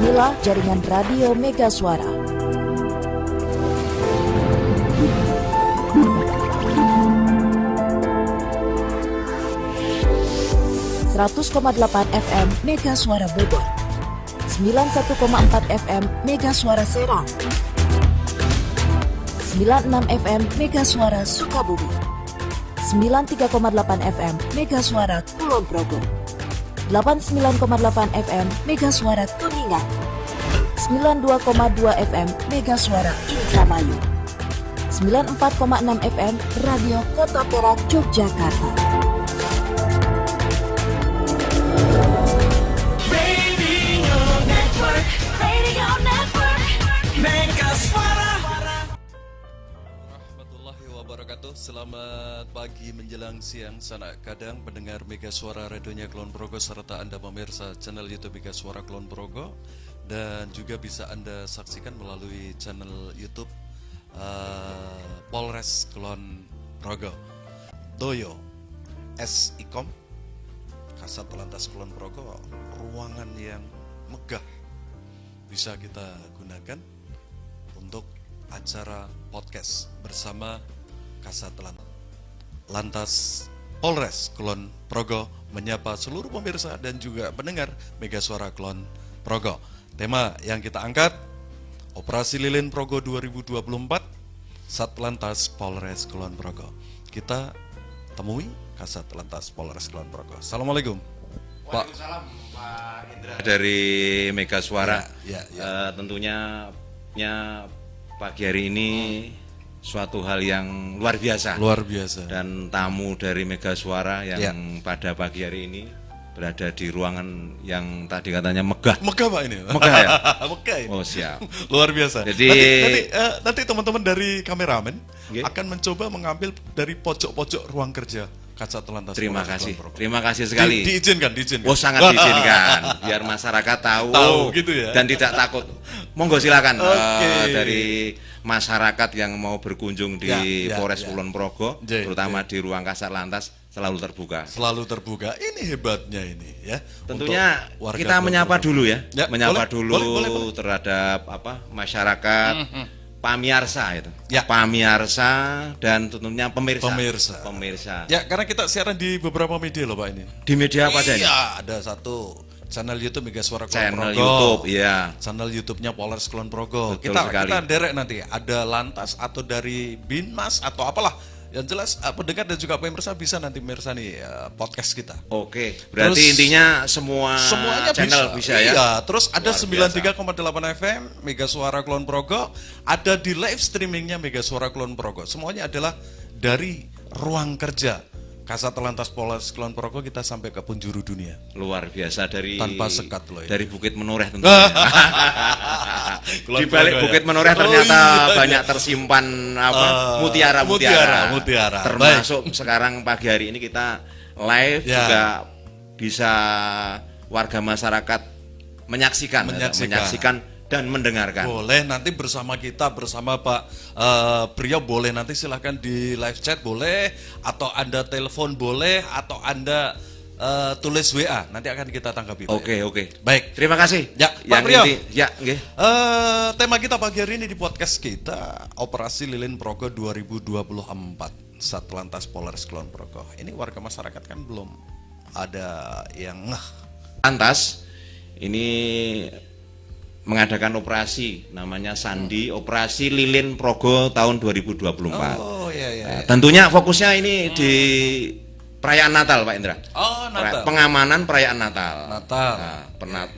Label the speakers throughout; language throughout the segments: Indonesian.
Speaker 1: Inilah jaringan radio Mega Suara. FM Mega Suara Bogor, 91,4 FM Mega Suara Serang, 96 FM Mega Suara Sukabumi, 93,8 FM Mega Suara Kulon Progo, 89,8 FM Mega Suara Kuningan, 92,2 FM Mega Suara Indramayu, 94,6 FM Radio Kota Perak Yogyakarta.
Speaker 2: Selamat pagi menjelang siang sanak kadang pendengar Mega Suara radionya Kulon Progo serta Anda pemirsa channel YouTube Mega Suara Kulon Progo, dan juga bisa Anda saksikan melalui channel YouTube Polres Kulon Progo. Doyo S Ikom Kasat Lantas Kulon Progo, ruangan yang megah bisa kita gunakan untuk acara podcast bersama Kasat Lantas Polres Kulon Progo menyapa seluruh pemirsa dan juga pendengar Mega Suara Kulon Progo. Tema yang kita angkat, Operasi Lilin Progo 2024, Satlantas Polres Kulon Progo. Kita temui Kasat Lantas Polres Kulon Progo. Assalamualaikum, Pak.
Speaker 3: Waalaikumsalam, Pak Indra. Dari Mega Suara. Tentunya pagi hari ini suatu hal yang luar biasa. Dan tamu dari Mega Suara yang pada pagi hari ini berada di ruangan yang tadi katanya megah.
Speaker 2: Megah Pak ini.
Speaker 3: Megah ya?
Speaker 2: Megah ini.
Speaker 3: Oh siap.
Speaker 2: Luar biasa.
Speaker 3: Jadi
Speaker 2: nanti teman-teman dari kameramen akan mencoba mengambil dari pojok-pojok ruang kerja Kasat Lantas.
Speaker 3: Terima kasih sekali.
Speaker 2: Diizinkan.
Speaker 3: Oh sangat diizinkan. Biar masyarakat tahu
Speaker 2: gitu ya.
Speaker 3: Dan tidak takut. Monggo silakan dari masyarakat yang mau berkunjung di Polres Kulon Progo, terutama di ruang Kasat Lantas, selalu terbuka. Ini hebatnya ini ya. Tentunya kita menyapa dulu ya. Menyapa dulu terhadap masyarakat. Pamiarsa itu. Pamiarsa dan tentunya pemirsa.
Speaker 2: Ya, karena kita siaran di beberapa media loh Pak ini.
Speaker 3: Di media apa aja ini?
Speaker 2: Iya, ada satu channel YouTube Mega Suara Kulon Progo.
Speaker 3: Channel YouTube,
Speaker 2: Channel YouTube-nya Polres Kulon Progo.
Speaker 3: Betul
Speaker 2: kita
Speaker 3: sekali.
Speaker 2: derek nanti ada Lantas atau dari Binmas atau apalah. Yang jelas pendengar dan juga pemirsa bisa nanti pemirsa nih podcast kita.
Speaker 3: Oke, berarti intinya semuanya channel bisa ya.
Speaker 2: Iya, terus ada 93,8 FM Mega Suara Kulon Progo, ada di live streamingnya Mega Suara Kulon Progo. Semuanya adalah dari ruang kerja Kasat Lantas Polres Kulon Progo, kita sampai ke penjuru dunia.
Speaker 3: Luar biasa
Speaker 2: tanpa sekat loh.
Speaker 3: Dari Bukit Menoreh tentunya. Di balik Bukit Menoreh ternyata banyak tersimpan mutiara. Termasuk sekarang pagi hari ini kita live juga bisa warga masyarakat menyaksikan dan mendengarkan.
Speaker 2: Boleh nanti bersama kita, bersama Pak Priyo, boleh nanti silahkan di live chat boleh, atau Anda telepon boleh, atau Anda tulis WA, nanti akan kita tanggapi.
Speaker 3: Oke.
Speaker 2: Baik,
Speaker 3: terima kasih.
Speaker 2: Ya, Pak Priyo. Tema kita pagi hari ini di podcast kita, Operasi Lilin Progo 2024, Satlantas Polres Kulon Progo. Ini warga masyarakat kan belum ada yang
Speaker 3: Lantas ini mengadakan operasi namanya Sandi, Operasi Lilin Progo tahun 2024. Tentunya fokusnya ini di perayaan Natal, Pak Indra.
Speaker 2: Natal.
Speaker 3: Pengamanan perayaan Natal.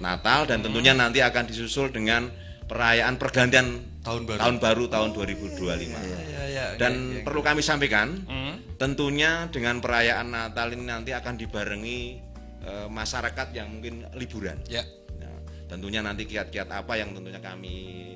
Speaker 2: Natal
Speaker 3: Dan tentunya nanti akan disusul dengan perayaan pergantian tahun baru tahun 2025. Dan perlu kami sampaikan, tentunya dengan perayaan Natal ini nanti akan dibarengi masyarakat yang mungkin liburan. Tentunya nanti kiat-kiat apa yang tentunya kami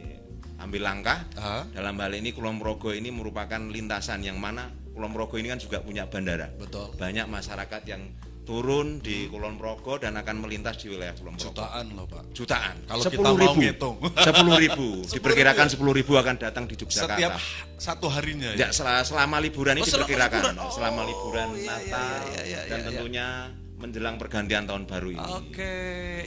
Speaker 3: ambil langkah. Dalam hal ini Kulon Progo ini merupakan lintasan yang mana Kulon Progo ini kan juga punya bandara.
Speaker 2: Betul.
Speaker 3: Banyak masyarakat yang turun di Kulon Progo dan akan melintas di wilayah Kulon Progo.
Speaker 2: Jutaan loh Pak.
Speaker 3: Jutaan.
Speaker 2: Kalau kita mau ngitung
Speaker 3: 10.000. Diperkirakan 10.000 akan datang di Yogyakarta.
Speaker 2: Setiap satu harinya
Speaker 3: ya? Selama liburan ini diperkirakan.
Speaker 2: Selama liburan.
Speaker 3: Selama liburan Natal dan tentunya menjelang pergantian tahun baru ini.
Speaker 2: Oke,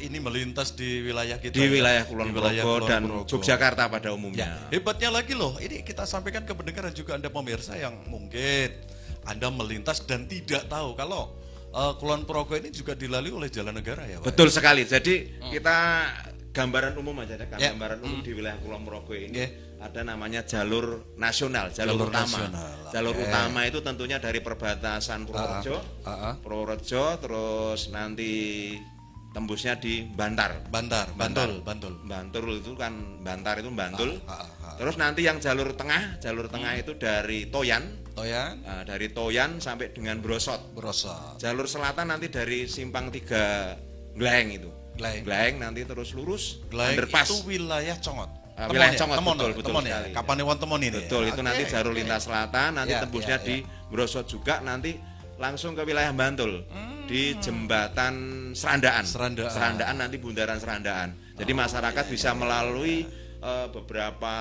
Speaker 2: ini melintas di wilayah kita.
Speaker 3: Di
Speaker 2: ya?
Speaker 3: wilayah Kulon Progo dan
Speaker 2: Progo.
Speaker 3: Yogyakarta pada umumnya.
Speaker 2: Ya, hebatnya lagi loh, ini kita sampaikan ke pendengar dan juga Anda pemirsa yang mungkin Anda melintas dan tidak tahu kalau Kulon Progo ini juga dilalui oleh jalan negara ya Pak?
Speaker 3: Betul sekali. Jadi kita gambaran umum aja, gambaran umum di wilayah Kulon Progo ini ada namanya jalur nasional, jalur utama.
Speaker 2: Nasional.
Speaker 3: Jalur utama itu tentunya dari perbatasan Purworejo, terus nanti tembusnya di Bantul. Bantul itu kan Bantar itu Bantul. Terus nanti yang jalur tengah itu dari Toyan. Dari Toyan sampai dengan Brosot. Jalur selatan nanti dari Simpang 3 Gleng itu. Gleng nanti terus lurus.
Speaker 2: Underpass. Itu wilayah Congot.
Speaker 3: Wilayah Congot, betul sekali.
Speaker 2: Kapanewon Temon ini.
Speaker 3: Betul, itu nanti jalur lintas selatan, nanti tembusnya di Brosot juga, nanti langsung ke wilayah Bantul di jembatan Serandaan nanti bundaran Serandaan. Jadi masyarakat bisa melalui beberapa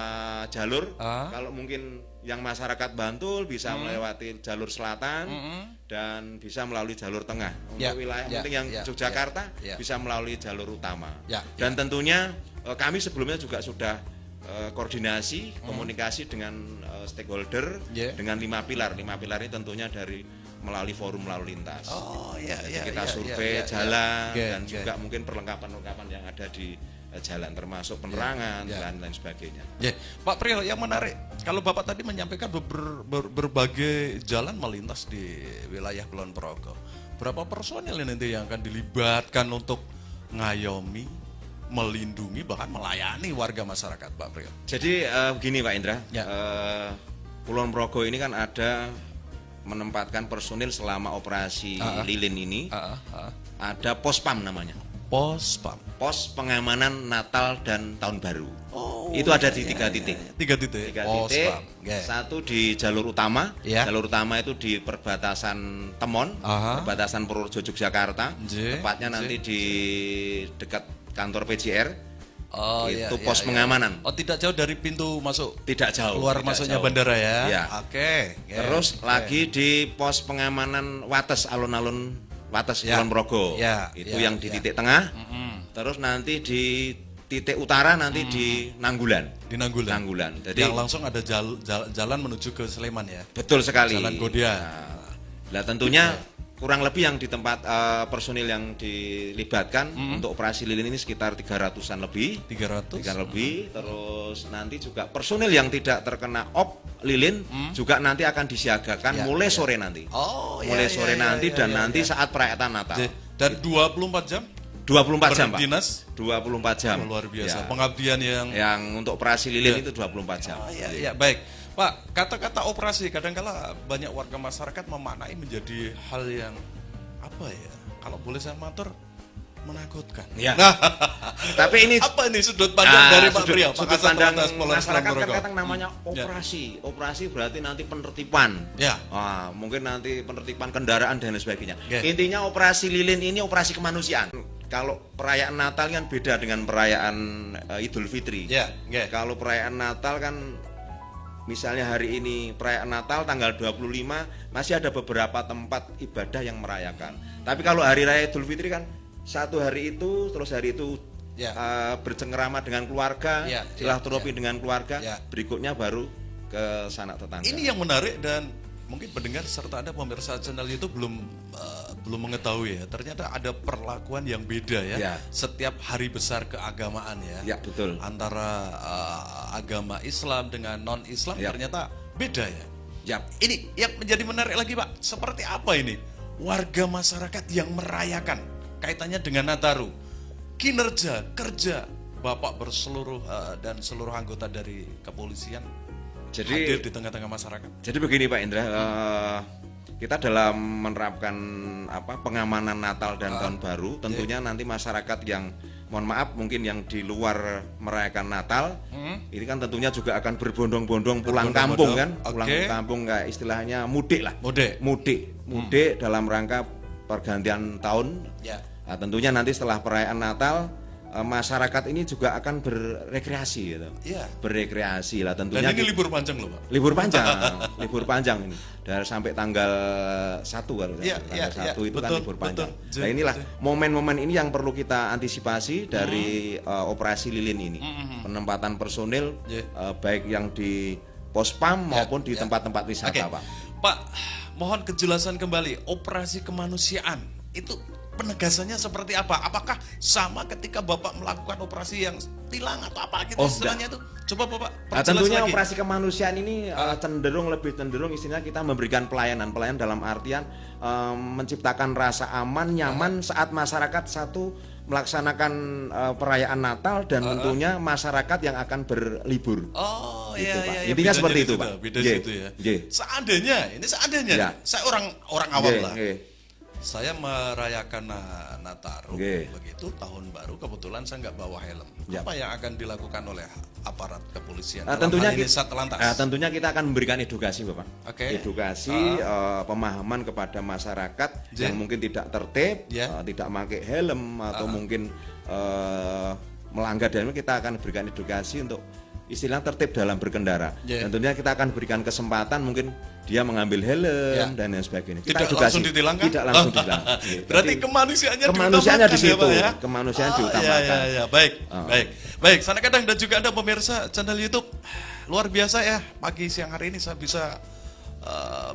Speaker 3: jalur. Kalau mungkin yang masyarakat Bantul bisa melewati jalur selatan dan bisa melalui jalur tengah. Untuk wilayah mungkin yang Yogyakarta bisa melalui jalur utama. Dan tentunya kami sebelumnya juga sudah koordinasi, komunikasi dengan stakeholder dengan 5 pilar. 5 pilar ini tentunya dari melalui forum lalu lintas. Kita survei jalan dan juga mungkin perlengkapan-perlengkapan yang ada di jalan termasuk penerangan dan lain sebagainya.
Speaker 2: Pak Priyo, yang menarik kalau Bapak tadi menyampaikan berbagai jalan melintas di wilayah Kulon Progo. Berapa personil nanti yang akan dilibatkan untuk ngayomi, melindungi, bahkan melayani warga masyarakat, Pak Priyo?
Speaker 3: Jadi begini Pak Indra, Kulon Progo ini kan ada menempatkan personil selama operasi lilin ini, ada Pospam namanya. Pos pengamanan Natal dan Tahun Baru. Itu ada di 3 titik.
Speaker 2: 3 titik.
Speaker 3: Satu di jalur utama. Jalur utama itu di perbatasan Temon, perbatasan Purworejo Yogyakarta. Tepatnya nanti di dekat kantor PJR. Itu pos pengamanan.
Speaker 2: Tidak jauh dari pintu masuk.
Speaker 3: Tidak jauh.
Speaker 2: Keluar masuknya bandara ya.
Speaker 3: Terus lagi di pos pengamanan Wates, alun-alun Wates Kulon Progo. Itu yang di titik tengah. Terus nanti di titik utara nanti di Nanggulan. Jadi
Speaker 2: yang langsung ada jalan menuju ke Sleman ya.
Speaker 3: Betul sekali.
Speaker 2: Jalan Godia.
Speaker 3: Nah, tentunya kurang lebih yang di tempat personil yang dilibatkan untuk operasi lilin ini sekitar 300-an lebih. 300 lebih. Terus nanti juga personil yang tidak terkena lilin juga nanti akan disiagakan mulai sore nanti. Mulai sore nanti dan nanti saat perayaan Natal.
Speaker 2: Dan 24 jam?
Speaker 3: 24 jam, Pak.
Speaker 2: Berdinas?
Speaker 3: 24 jam.
Speaker 2: Luar biasa. Pengabdian yang
Speaker 3: untuk operasi lilin itu 24 jam.
Speaker 2: Baik. Pak, kata-kata operasi kadang-kala banyak warga masyarakat memaknai menjadi hal yang apa ya? Kalau boleh saya matur, menakutkan.
Speaker 3: Tapi ini
Speaker 2: apa ini sudut pandang dari Pak Priyo?
Speaker 3: Sudut pandang masyarakat kadang namanya operasi. Operasi berarti nanti penertiban. Mungkin nanti penertiban kendaraan dan lain sebagainya. Intinya operasi lilin ini operasi kemanusiaan. Kalau perayaan Natal kan beda dengan perayaan Idul Fitri. Kalau perayaan Natal kan misalnya hari ini perayaan Natal tanggal 25 masih ada beberapa tempat ibadah yang merayakan. Tapi kalau hari raya Idul Fitri kan satu hari itu, terus hari itu bercengkerama dengan keluarga, silaturahmi dengan keluarga, berikutnya baru ke sanak tetangga.
Speaker 2: Ini yang menarik dan mungkin pendengar serta Anda pemirsa channel itu belum mengetahui ya. Ternyata ada perlakuan yang beda ya. Setiap hari besar keagamaan ya.
Speaker 3: Betul.
Speaker 2: Antara agama Islam dengan non-Islam ternyata beda ya. Ini yang menjadi menarik lagi Pak. Seperti apa ini warga masyarakat yang merayakan kaitannya dengan Nataru, kinerja kerja Bapak berseluruh dan seluruh anggota dari kepolisian hadir di tengah-tengah masyarakat.
Speaker 3: Jadi begini Pak Indra, kita dalam menerapkan pengamanan Natal dan Tahun Baru, tentunya nanti masyarakat yang mohon maaf mungkin yang di luar merayakan Natal, ini kan tentunya juga akan berbondong-bondong pulang kampung kan, pulang kampung kayak istilahnya mudik lah, mudik dalam rangka pergantian tahun. Nah, tentunya nanti setelah perayaan Natal masyarakat ini juga akan berrekreasi gitu.
Speaker 2: Iya.
Speaker 3: Berrekreasi lah tentunya.
Speaker 2: Dan ini libur panjang loh, Pak.
Speaker 3: Libur panjang, libur panjang ini. Dari sampai tanggal 1 kalau tanggal 1 itu kan libur panjang. Nah, inilah momen-momen ini yang perlu kita antisipasi dari operasi lilin ini. Penempatan personil baik yang di Pospam maupun di tempat-tempat wisata, Pak.
Speaker 2: Pak, mohon kejelasan kembali, operasi kemanusiaan itu penegasannya seperti apa? Apakah sama ketika Bapak melakukan operasi yang tilang atau apa gitu istilahnya itu? Coba Bapak perjelas
Speaker 3: tentunya
Speaker 2: lagi.
Speaker 3: operasi kemanusiaan ini lebih cenderung istilahnya kita memberikan pelayanan dalam artian menciptakan rasa aman, nyaman saat masyarakat satu melaksanakan perayaan Natal dan tentunya masyarakat yang akan berlibur.
Speaker 2: Oh
Speaker 3: gitu,
Speaker 2: iya,
Speaker 3: Pak.
Speaker 2: iya,
Speaker 3: Intinya seperti itu, Pak.
Speaker 2: Beda situ ya. Seandainya, saya orang awam lah. Saya merayakan Nataru, begitu tahun baru, kebetulan saya nggak bawa helm. Apa yang akan dilakukan oleh aparat kepolisian?
Speaker 3: Tentunya kita akan memberikan edukasi, Bapak. Edukasi, pemahaman kepada masyarakat yang mungkin tidak tertib, tidak pakai helm atau mungkin melanggar, dan kita akan berikan edukasi untuk istilah tertib dalam berkendara. Tentunya kita akan berikan kesempatan mungkin dia mengambil helm dan lain sebagainya.
Speaker 2: Tidak langsung ditilang kan?
Speaker 3: Tidak langsung ditilang.
Speaker 2: Berarti
Speaker 3: kemanusiaannya di situ.
Speaker 2: Ya?
Speaker 3: Kemanusiaan diutamakan.
Speaker 2: Baik. Sana kadang dan juga Anda pemirsa channel YouTube. Luar biasa ya, pagi siang hari ini saya bisa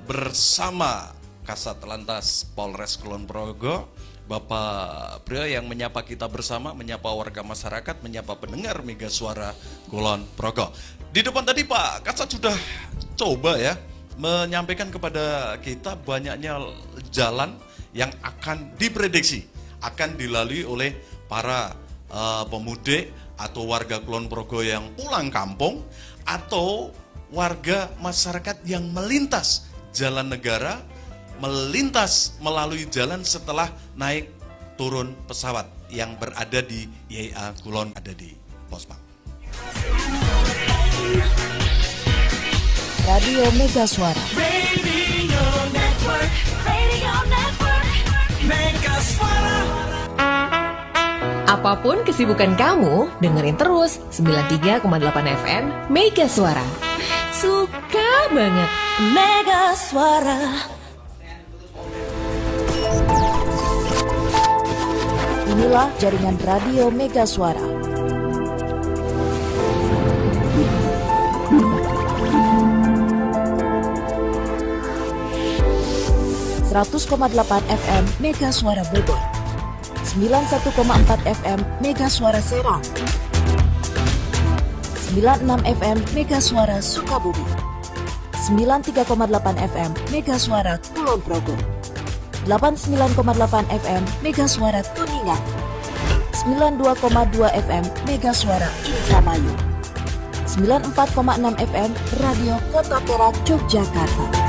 Speaker 2: bersama Kasat Lantas Polres Kulon Progo, Bapak Prio yang menyapa kita bersama, menyapa warga masyarakat, menyapa pendengar Mega Suara Kulon Progo. Di depan tadi Pak Kasat sudah coba ya menyampaikan kepada kita banyaknya jalan yang akan diprediksi akan dilalui oleh para pemudik atau warga Kulon Progo yang pulang kampung atau warga masyarakat yang melintas jalan negara, melintas melalui jalan setelah naik turun pesawat yang berada di YIA Kulon, ada di Pospam.
Speaker 1: Radio Mega Suara.
Speaker 4: Radio Network Mega Suara.
Speaker 5: Apapun kesibukan kamu, dengerin terus 93,8 FM Mega Suara. Suka banget
Speaker 1: Mega Suara. Inilah jaringan Radio Mega Suara. .8 FM Mega Suara Bogor, 91,4 FM Mega Suara Serang, 96 FM Mega Suara Sukabumi, 93,8 FM Mega Suara Kulon Progo, 89,8 FM Mega Suara Kuningan, 92,2 FM Mega Suara Indramayu, 94,6 FM Radio Kota Perak Yogyakarta.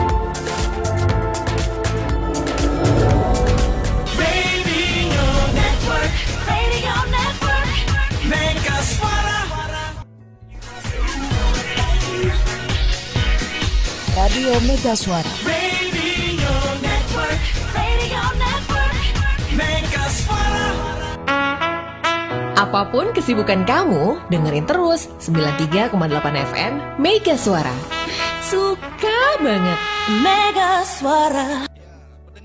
Speaker 4: Mega Suara.
Speaker 1: Radio Mega Suara.
Speaker 4: Radio Network Mega Suara.
Speaker 5: Apapun kesibukan kamu, dengerin terus 93,8 FM Mega Suara. Suka banget
Speaker 1: Mega Suara.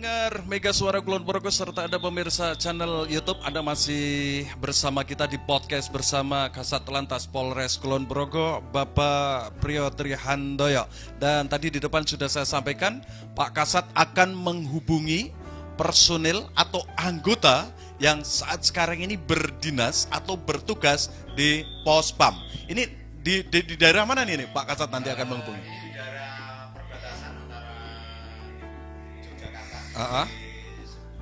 Speaker 2: Pendengar Mega Suara Kulon Progo serta Anda pemirsa channel YouTube, Anda masih bersama kita di podcast bersama Kasat Lantas Polres Kulon Progo, Bapak Prio Trihandoyo. Dan tadi di depan sudah saya sampaikan, Pak Kasat akan menghubungi personil atau anggota yang saat sekarang ini berdinas atau bertugas di Pospam. Ini di daerah mana nih Pak Kasat nanti akan menghubungi?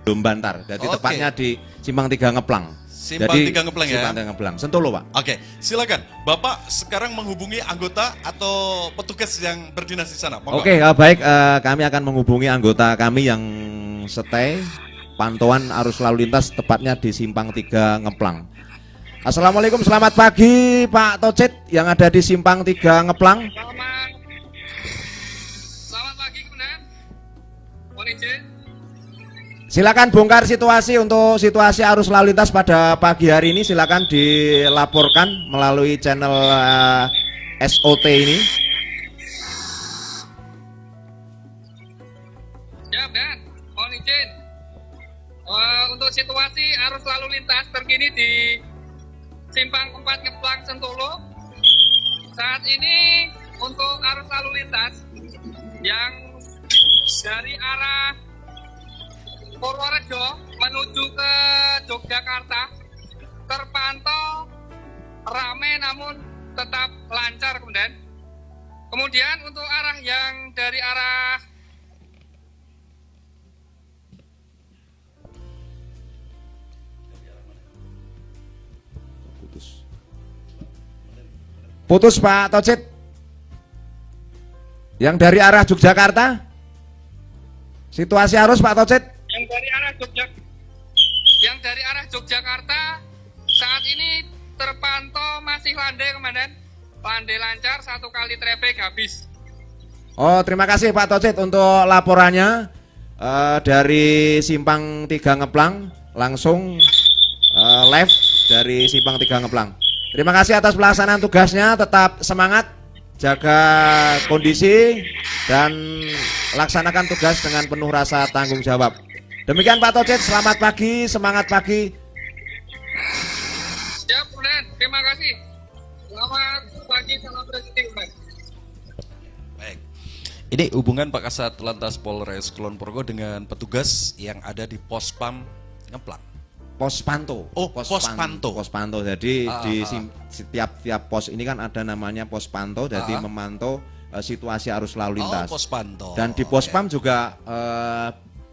Speaker 3: Belum Bantar, jadi tepatnya di Simpang 3 Ngeplang.
Speaker 2: Simpang 3 Ngeplang ya?
Speaker 3: Simpang 3 Ngeplang, Sentolo Pak.
Speaker 2: Oke, silakan. Bapak sekarang menghubungi anggota atau petugas yang berdinas di sana.
Speaker 3: Oke, baik, kami akan menghubungi anggota kami yang stay pantauan arus lalu lintas tepatnya di Simpang 3 Ngeplang. Assalamualaikum, selamat pagi Pak Tocit yang ada di Simpang 3 Ngeplang.
Speaker 6: Selamat pagi, Kemenang. Mohon izin. Silakan bongkar situasi untuk situasi arus lalu lintas pada pagi hari ini. Silakan dilaporkan melalui channel SOT ini.
Speaker 7: Siap dan mohon izin. Untuk situasi arus lalu lintas terkini di Simpang 4 Ngeplang Sentolo. Saat ini untuk arus lalu lintas yang dari arah Purworejo menuju ke Yogyakarta terpantau ramai namun tetap lancar kemudian. Kemudian untuk arah yang dari arah
Speaker 6: Putus Pak Tocit. Yang dari arah Yogyakarta. Situasi arus Pak Tocit.
Speaker 7: Yang dari arah Yogyakarta saat ini terpantau masih landai Komandan. Landai lancar, 1 kali traffic habis.
Speaker 6: Oh, terima kasih Pak Tocit untuk laporannya dari Simpang 3 Ngeplang, langsung live dari Simpang 3 Ngeplang. Terima kasih atas pelaksanaan tugasnya, tetap semangat, jaga kondisi dan laksanakan tugas dengan penuh rasa tanggung jawab. Demikian Pak Tocit, selamat pagi, semangat pagi.
Speaker 7: Siap, Komandan. Terima kasih. Selamat pagi, salam presiden, Komandan.
Speaker 2: Baik. Ini hubungan Pak Kasat Lantas Polres Kulon Progo dengan petugas yang ada di Pospam Ngeplang.
Speaker 6: Pos Panto.
Speaker 2: Oh, Pos Panto.
Speaker 6: Pos Panto. Jadi di setiap pos ini kan ada namanya Pos Panto, jadi memantau situasi arus lalu lintas.
Speaker 2: Oh, Pos Panto.
Speaker 6: Dan di Pospam juga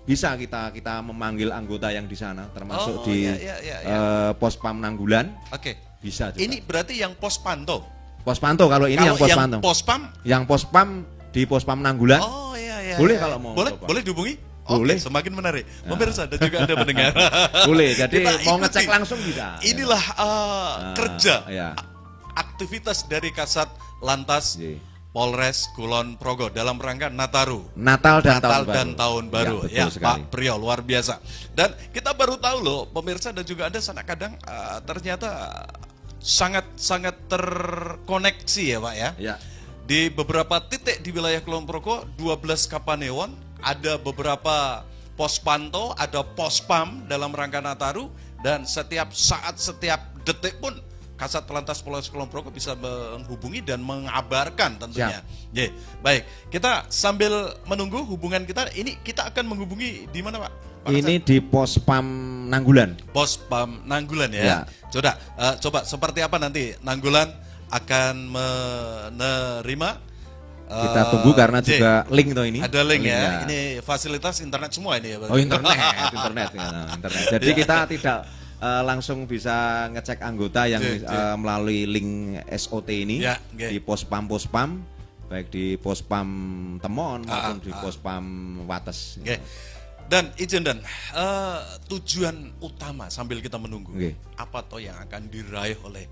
Speaker 6: bisa kita memanggil anggota yang di sana, termasuk di Pospam Nanggulan.
Speaker 2: Oke.
Speaker 6: Bisa juga.
Speaker 2: Ini berarti yang Pos Panto.
Speaker 6: Pos Panto kalau ini yang Pos Panto.
Speaker 2: Pospam?
Speaker 6: Yang Pospam di Pospam Nanggulan.
Speaker 2: Oh iya.
Speaker 6: Boleh kalau mau.
Speaker 2: Boleh dihubungi?
Speaker 6: Boleh.
Speaker 2: Oke, semakin menarik. Pemirsa dan juga Anda mendengar.
Speaker 6: Boleh. Jadi
Speaker 2: Kita
Speaker 6: mau
Speaker 2: ikuti.
Speaker 6: ngecek langsung bisa.
Speaker 2: Inilah kerja
Speaker 6: Ya.
Speaker 2: aktivitas dari Kasat Lantas Polres Kulon Progo dalam rangka Nataru.
Speaker 6: Natal dan
Speaker 2: Tahun baru.
Speaker 6: Ya,
Speaker 2: Ya,
Speaker 6: betul sekali.
Speaker 2: Pak Priyo, luar biasa. Dan kita baru tahu loh, pemirsa dan juga Anda kadang ternyata sangat terkoneksi ya Pak ya.
Speaker 6: Ya.
Speaker 2: Di beberapa titik di wilayah Kulon Progo, 12 Kapanewon, ada beberapa pos pantau, ada pospam dalam rangka Nataru, dan setiap saat, setiap detik pun Kasat Lantas Polres Kulon Progo bisa menghubungi dan mengabarkan tentunya. Ye, baik, kita sambil menunggu hubungan kita, ini kita akan menghubungi di mana Pak?
Speaker 6: Ini di Pospam Nanggulan.
Speaker 2: Pospam Nanggulan ya. Coba seperti apa nanti Nanggulan akan menerima.
Speaker 6: Kita tunggu karena juga link toh ini.
Speaker 2: Ada link ya. Ini fasilitas internet semua ini ya.
Speaker 6: Oh internet. Jadi kita tidak langsung bisa ngecek anggota yang melalui link SOT ini di Pospam, baik di Pospam Temon maupun di Pospam Wates.
Speaker 2: Dan izin dan tujuan utama sambil kita menunggu apa toh yang akan diraih oleh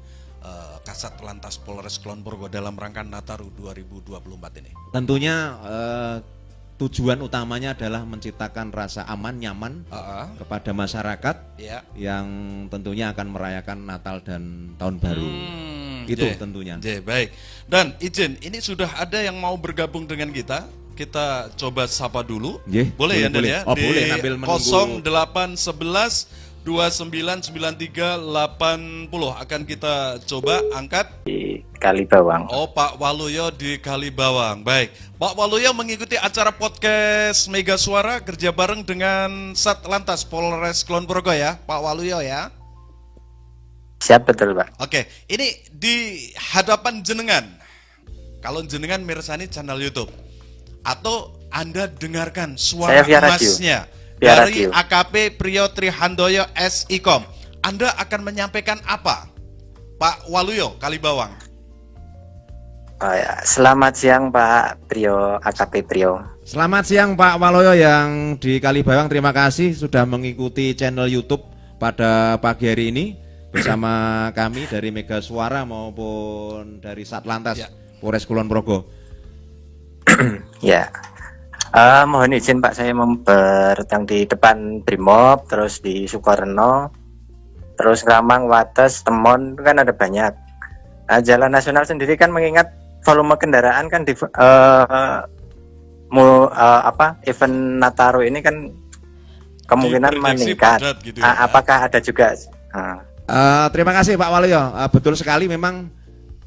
Speaker 2: Kasat Lantas Polres Kulon Progo dalam rangka Nataru 2024 ini?
Speaker 6: Tentunya tujuan utamanya adalah menciptakan rasa aman, nyaman kepada masyarakat yang tentunya akan merayakan Natal dan Tahun Baru. Itu tentunya.
Speaker 2: Baik. Dan izin, ini sudah ada yang mau bergabung dengan kita. Kita coba sapa dulu. Boleh ya Dan ya?
Speaker 6: Oh,
Speaker 2: di
Speaker 6: boleh sambil menunggu.
Speaker 2: 0811 299380 akan kita coba angkat
Speaker 8: di Kalibawang.
Speaker 2: Oh, Pak Waluyo di Kalibawang. Baik, Pak Waluyo mengikuti acara podcast Mega Suara kerja bareng dengan Sat Lantas Polres Kulon Progo ya, Pak Waluyo ya.
Speaker 8: Siap, betul Pak.
Speaker 2: Oke, ini di hadapan jenengan. Kalau jenengan mirsani channel YouTube atau Anda dengarkan suara emasnya dari AKP Priyo Trihandoyo SIKOM. Anda akan menyampaikan apa, Pak Waluyo Kalibawang?
Speaker 8: Oh ya, selamat siang Pak Priyo, AKP Priyo.
Speaker 6: Selamat siang Pak Waluyo yang di Kalibawang. Terima kasih sudah mengikuti channel YouTube pada pagi hari ini bersama kami dari Mega Suara maupun dari Satlantas Polres Kulon Progo.
Speaker 8: Ya, Mohon izin Pak, saya bertang di depan Brimob, terus di Sukarno, terus Ramang, Wates, Temon, kan ada banyak. Nah, jalan nasional sendiri kan mengingat volume kendaraan kan di event Nataru ini kan kemungkinan
Speaker 2: Diprediksi
Speaker 8: meningkat.
Speaker 2: padat gitu ya.
Speaker 8: Apakah ada juga?
Speaker 6: Terima kasih Pak Waluyo. Betul sekali, memang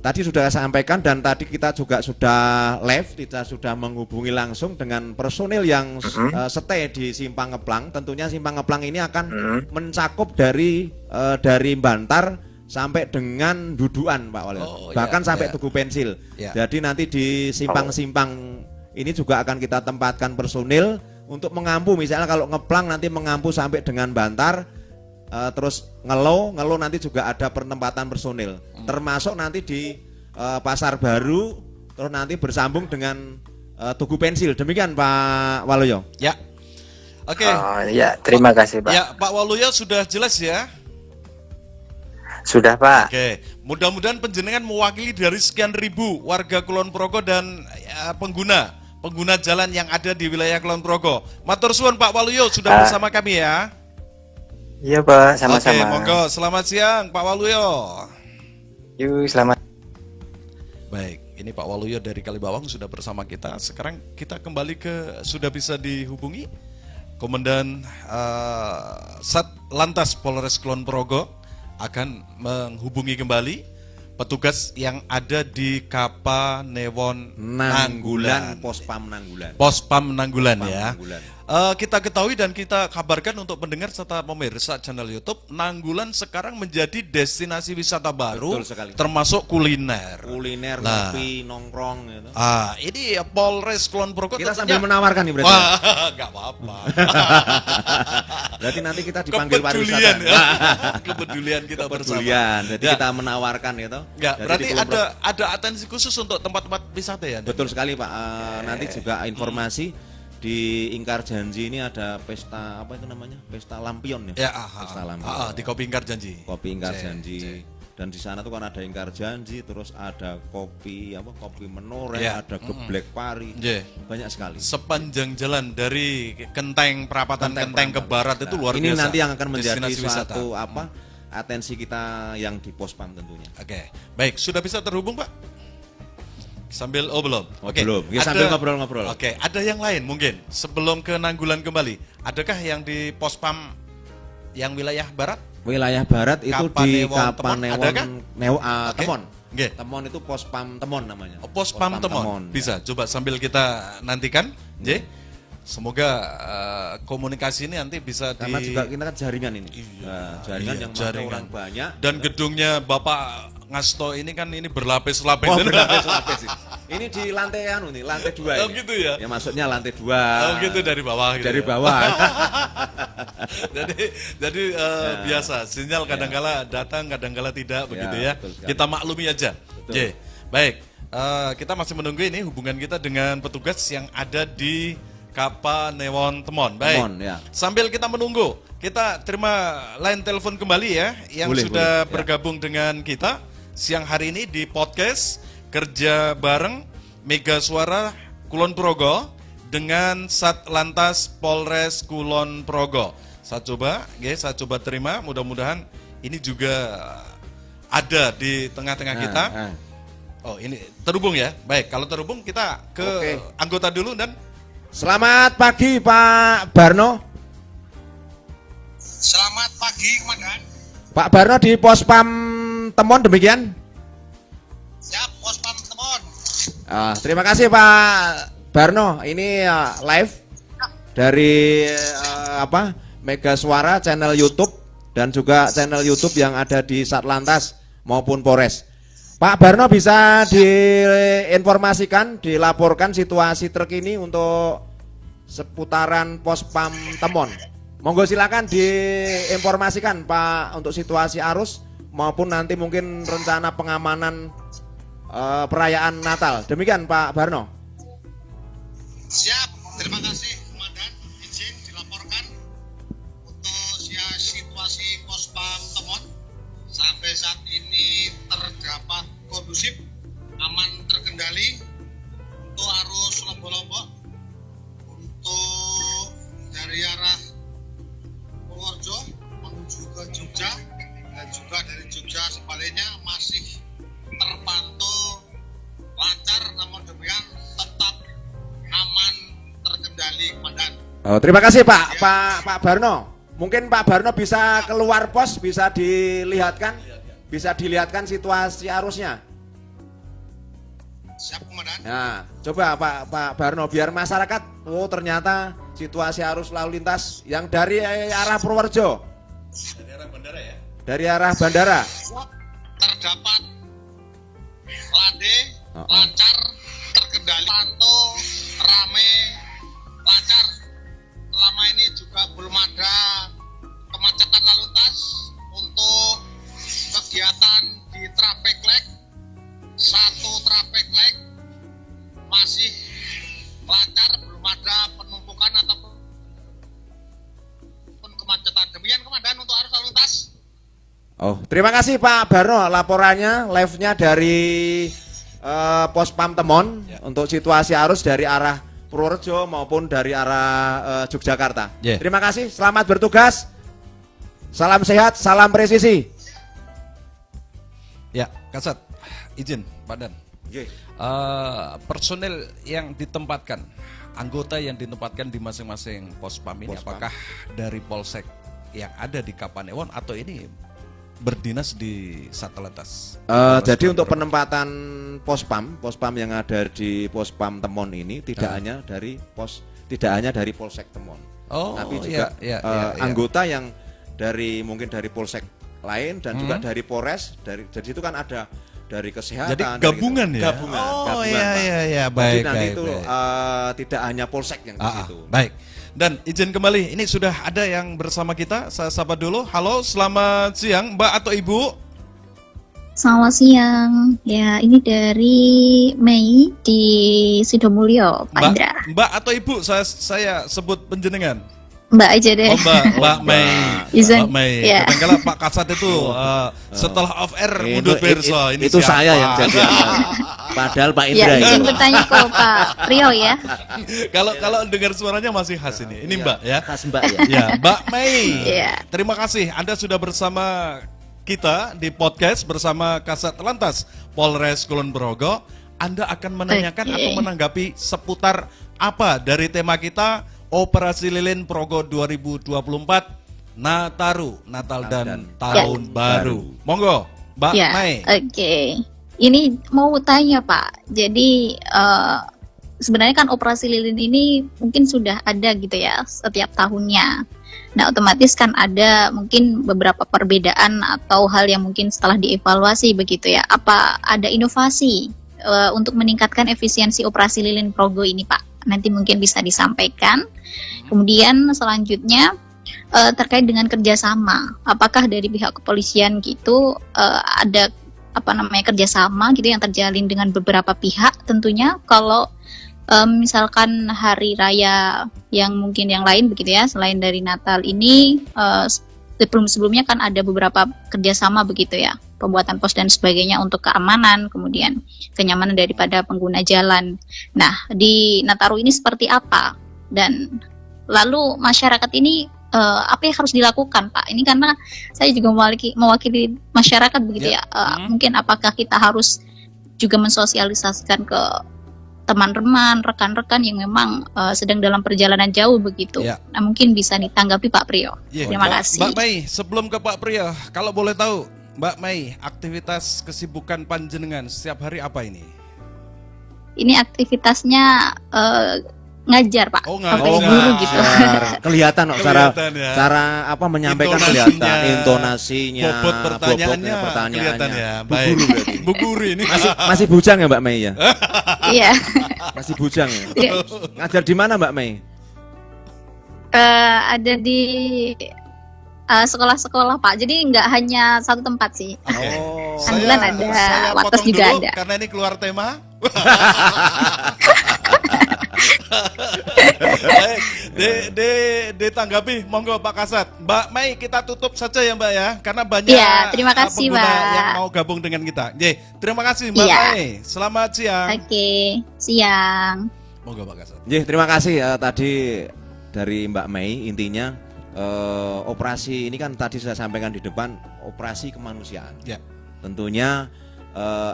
Speaker 6: tadi sudah saya sampaikan dan tadi kita juga sudah live, kita sudah menghubungi langsung dengan personil yang stay di Simpang Ngeplang. Tentunya Simpang Ngeplang ini akan mencakup dari Bantar sampai dengan Duduan Pak Waluyo. Bahkan sampai Tugu Pensil. Jadi nanti di simpang-simpang ini juga akan kita tempatkan personil untuk mengampu, misalnya kalau Ngeplang nanti mengampu sampai dengan Bantar, terus Ngelo nanti juga ada penempatan personil, termasuk nanti di Pasar Baru, terus nanti bersambung dengan Tugu Pensil. Demikian Pak Waluyo.
Speaker 2: Ya, oke.
Speaker 8: Ya, terima kasih Pak.
Speaker 2: Ya, Pak Waluyo sudah jelas ya.
Speaker 8: Sudah Pak.
Speaker 2: Oke, mudah-mudahan penjenengan mewakili dari sekian ribu warga Kulon Progo dan pengguna jalan yang ada di wilayah Kulon Progo. Matur suwun Pak Waluyo sudah bersama kami ya.
Speaker 8: Iya Pak, sama-sama.
Speaker 2: Oke, monggo. Selamat siang Pak Waluyo.
Speaker 8: Yuk, selamat.
Speaker 2: Baik, ini Pak Waluyo dari Kalibawang sudah bersama kita. Sekarang kita kembali sudah bisa dihubungi Komandan Sat Lantas Polres Kulon Progo akan menghubungi kembali petugas yang ada di Kapanewon Nanggulan. Pospam Nanggulan ya. Kita ketahui dan kita kabarkan untuk pendengar serta pemirsa channel YouTube, Nanggulan sekarang menjadi destinasi wisata baru, termasuk kuliner.
Speaker 6: Kopi, nongkrong gitu.
Speaker 2: Ini Polres Kulon Progo
Speaker 6: kita sambil menawarkan nih berarti.
Speaker 2: Enggak apa-apa.
Speaker 6: Berarti nanti kita dipanggil pariwisata.
Speaker 2: Kepedulian kita bersama.
Speaker 6: Jadi kita menawarkan gitu.
Speaker 2: Enggak, berarti ada atensi khusus untuk tempat-tempat wisata ya?
Speaker 6: Betul sekali Pak. Nanti juga informasi di Ingkar Janji ini ada pesta apa itu namanya? Pesta lampion ya. Pesta lampion.
Speaker 2: Di Kopi Ingkar Janji.
Speaker 6: Kopi Ingkar Janji. Dan di sana tuh kan ada Ingkar Janji, terus ada kopi menoreh, ada geblek pari. Banyak sekali.
Speaker 2: Sepanjang jalan dari Kenteng Perapatan Kenteng ke barat itu luar biasa.
Speaker 6: Ini nanti yang akan menjadi suatu atensi kita yang di Pospam tentunya.
Speaker 2: Oke. Baik, sudah bisa terhubung Pak? Sambil belum.
Speaker 6: Belum. Sambil ngobrol-ngobrol.
Speaker 2: Oke, ada yang lain mungkin sebelum ke Nanggulan kembali. Adakah yang di Pospam yang wilayah barat?
Speaker 6: Wilayah barat itu di Kapanewon Temon.
Speaker 2: Temon
Speaker 6: itu Pospam Temon namanya.
Speaker 2: Pospam Temon. Bisa coba sambil kita nantikan, semoga komunikasi ini nanti bisa
Speaker 6: karena juga kita kan jaringan ini. Jaringan yang orang banyak.
Speaker 2: Dan gedungnya Bapak Ngasto ini kan berlapis-lapis.
Speaker 6: Berlapis-lapis. Ini di lantai lantai 2
Speaker 2: ini. Gitu ya.
Speaker 6: Ya maksudnya lantai 2.
Speaker 2: Gitu dari bawah gitu.
Speaker 6: Dari bawah.
Speaker 2: jadi biasa, sinyal kadang-kala datang, kadang-kala tidak begitu ya. Kita maklumi aja. Baik. Kita masih menunggu ini hubungan kita dengan petugas yang ada di Kapanewon Temon. Baik. Sambil kita menunggu, kita terima line telepon kembali ya yang sudah bergabung dengan kita siang hari ini di podcast Kerja Bareng Mega Suara Kulon Progo dengan Sat Lantas Polres Kulon Progo. Saya coba terima, mudah-mudahan ini juga ada di tengah-tengah kita. Oh, ini terhubung ya. Baik, kalau terhubung kita ke anggota dulu dan
Speaker 6: selamat pagi Pak Barno.
Speaker 7: Selamat pagi, Komandan.
Speaker 6: Pak Barno di Pospam Temon demikian?
Speaker 7: Siap, Pospam Temon.
Speaker 6: Terima kasih Pak Barno. Ini live dari Mega Suara channel YouTube dan juga channel YouTube yang ada di Satlantas maupun Polres. Pak Barno bisa diinformasikan, dilaporkan situasi terkini untuk seputaran Pospam Temon. Monggo silakan diinformasikan Pak untuk situasi arus maupun nanti mungkin rencana pengamanan perayaan Natal. Demikian Pak Barno.
Speaker 7: Siap, terima kasih Komandan. Izin dilaporkan untuk situasi Pospam Temon. Sampai saat ini terdapat kondusif, aman, terkendali untuk arus Lombok-Lombok.
Speaker 9: untuk dari arah Purworejo menuju ke Jogja dan juga dari Jogja sebaliknya masih terpantau lancar, namun demikian tetap aman terkendali, Komandan.
Speaker 6: Oh, terima kasih Pak Barno. Mungkin Pak Barno bisa keluar pos, bisa dilihatkan situasi arusnya.
Speaker 9: Siap, Komandan.
Speaker 6: Nah, coba Pak Barno biar masyarakat, oh ternyata situasi arus lalu lintas yang dari arah Purworejo.
Speaker 2: Dari arah bandara ya?
Speaker 6: Dari arah bandara.
Speaker 9: Terdapat landai, lancar, terkendali, pantau, rame, lancar. Selama ini juga belum ada kemacetan lalu lintas untuk kegiatan di traffic light. Satu traffic light masih lancar, belum ada penumpukan ataupun kemacetan. Demikian Komandan untuk arus lalu lintas.
Speaker 6: Oh, terima kasih Pak Barno laporannya live-nya dari Pos Pam Temon untuk situasi arus dari arah Purworejo maupun dari arah Yogyakarta. Terima kasih, selamat bertugas. Salam sehat, salam presisi.
Speaker 2: Ya, Kasat, izin Pak Dan. Personel yang ditempatkan, anggota yang ditempatkan di masing-masing pos PAM ini, apakah dari Polsek yang ada di Kapanewon atau ini berdinas di Satlantas?
Speaker 6: Jadi untuk penempatan pos PAM yang ada di pos PAM Temon ini tidak hanya dari Polsek Temon, tapi juga anggota yang mungkin dari Polsek lain dan juga dari Polres, jadi itu kan ada dari kesehatan.
Speaker 2: Jadi gabungan ya?
Speaker 6: Gabungan.
Speaker 2: Iya, baik.
Speaker 6: Jadi nanti itu tidak hanya Polsek yang di situ.
Speaker 2: Baik. Dan izin kembali, ini sudah ada yang bersama kita, saya sapa dulu. Halo, selamat siang Mbak atau Ibu?
Speaker 10: Selamat siang, ya ini dari Mei di Sidomulyo, Pak Indra.
Speaker 2: Mbak atau Ibu, saya sebut penjenengan.
Speaker 10: Mbak aja deh.
Speaker 2: Oh Mbak Mei.
Speaker 10: Izin.
Speaker 2: Mbak Mei.
Speaker 10: Ya.
Speaker 2: Kadang-kadang Pak Kasat itu setelah off air mundur perso. Ini
Speaker 6: itu
Speaker 2: siapa?
Speaker 6: saya yang jadi. Padahal Pak Indra.
Speaker 10: Ya, izin bertanya ke Pak Prio ya.
Speaker 2: Kalau dengar suaranya masih khas ini. Ini Mbak ya.
Speaker 6: Khas Mbak ya.
Speaker 2: Ya, Mbak Mei.
Speaker 10: Iya.
Speaker 2: Terima kasih Anda sudah bersama kita di podcast bersama Kasat Lantas Polres Kulon Progo. Anda akan menanyakan atau menanggapi seputar apa dari tema kita Operasi Lilin Progo 2024 Nataru, Natal dan Tahun Baru. Monggo, Mbak Mei.
Speaker 10: Oke. Ini mau tanya Pak. Jadi sebenarnya kan operasi lilin ini mungkin sudah ada gitu ya setiap tahunnya. Nah, otomatis kan ada mungkin beberapa perbedaan atau hal yang mungkin setelah dievaluasi begitu ya. Apa ada inovasi untuk meningkatkan efisiensi operasi lilin Progo ini Pak? Nanti mungkin bisa disampaikan. Kemudian selanjutnya terkait dengan kerjasama, apakah dari pihak kepolisian gitu ada kerjasama gitu yang terjalin dengan beberapa pihak tentunya kalau misalkan hari raya yang mungkin yang lain begitu ya selain dari Natal ini sebelumnya kan ada beberapa kerjasama begitu ya, pembuatan pos dan sebagainya untuk keamanan, kemudian kenyamanan daripada pengguna jalan. Nah, di Nataru ini seperti apa? Dan lalu masyarakat ini apa yang harus dilakukan, Pak? Ini karena saya juga mewakili masyarakat begitu ya. Mungkin apakah kita harus juga mensosialisasikan ke teman-teman, rekan-rekan yang memang sedang dalam perjalanan jauh begitu. Nah, mungkin bisa ditanggapi Pak Prio. Terima kasih.
Speaker 2: Mbak Mei, sebelum ke Pak Prio, kalau boleh tahu, Mbak Mei, aktivitas kesibukan panjenengan setiap hari apa ini?
Speaker 10: Ini aktivitasnya ngajar Pak, sampai guru gitu.
Speaker 6: Kelihatan kok cara apa menyampaikan kelihatan, intonasinya,
Speaker 2: bobot pertanyaannya kelihatan ya. Baik. Bu Guru ini
Speaker 6: masih bujang ya Mbak Mei ya?
Speaker 10: Iya.
Speaker 6: Masih bujang ya. Ngajar di mana Mbak Mei?
Speaker 10: Ada di sekolah-sekolah Pak. Jadi nggak hanya satu tempat sih. Sambilan ada, Wates juga ada.
Speaker 2: Karena ini keluar tema. Baik, ditanggapi, monggo Pak Kasat. Mbak Mei, kita tutup saja ya Mbak ya, karena banyak
Speaker 10: terima kasih,
Speaker 2: pengguna
Speaker 10: Pak.
Speaker 2: yang mau gabung dengan kita. Terima kasih Mbak Mei. Selamat siang.
Speaker 10: Oke, siang.
Speaker 2: Monggo Pak Kasat.
Speaker 6: Terima kasih tadi dari Mbak Mei, intinya operasi ini kan tadi saya sampaikan di depan, operasi kemanusiaan.
Speaker 2: Ya.
Speaker 6: Tentunya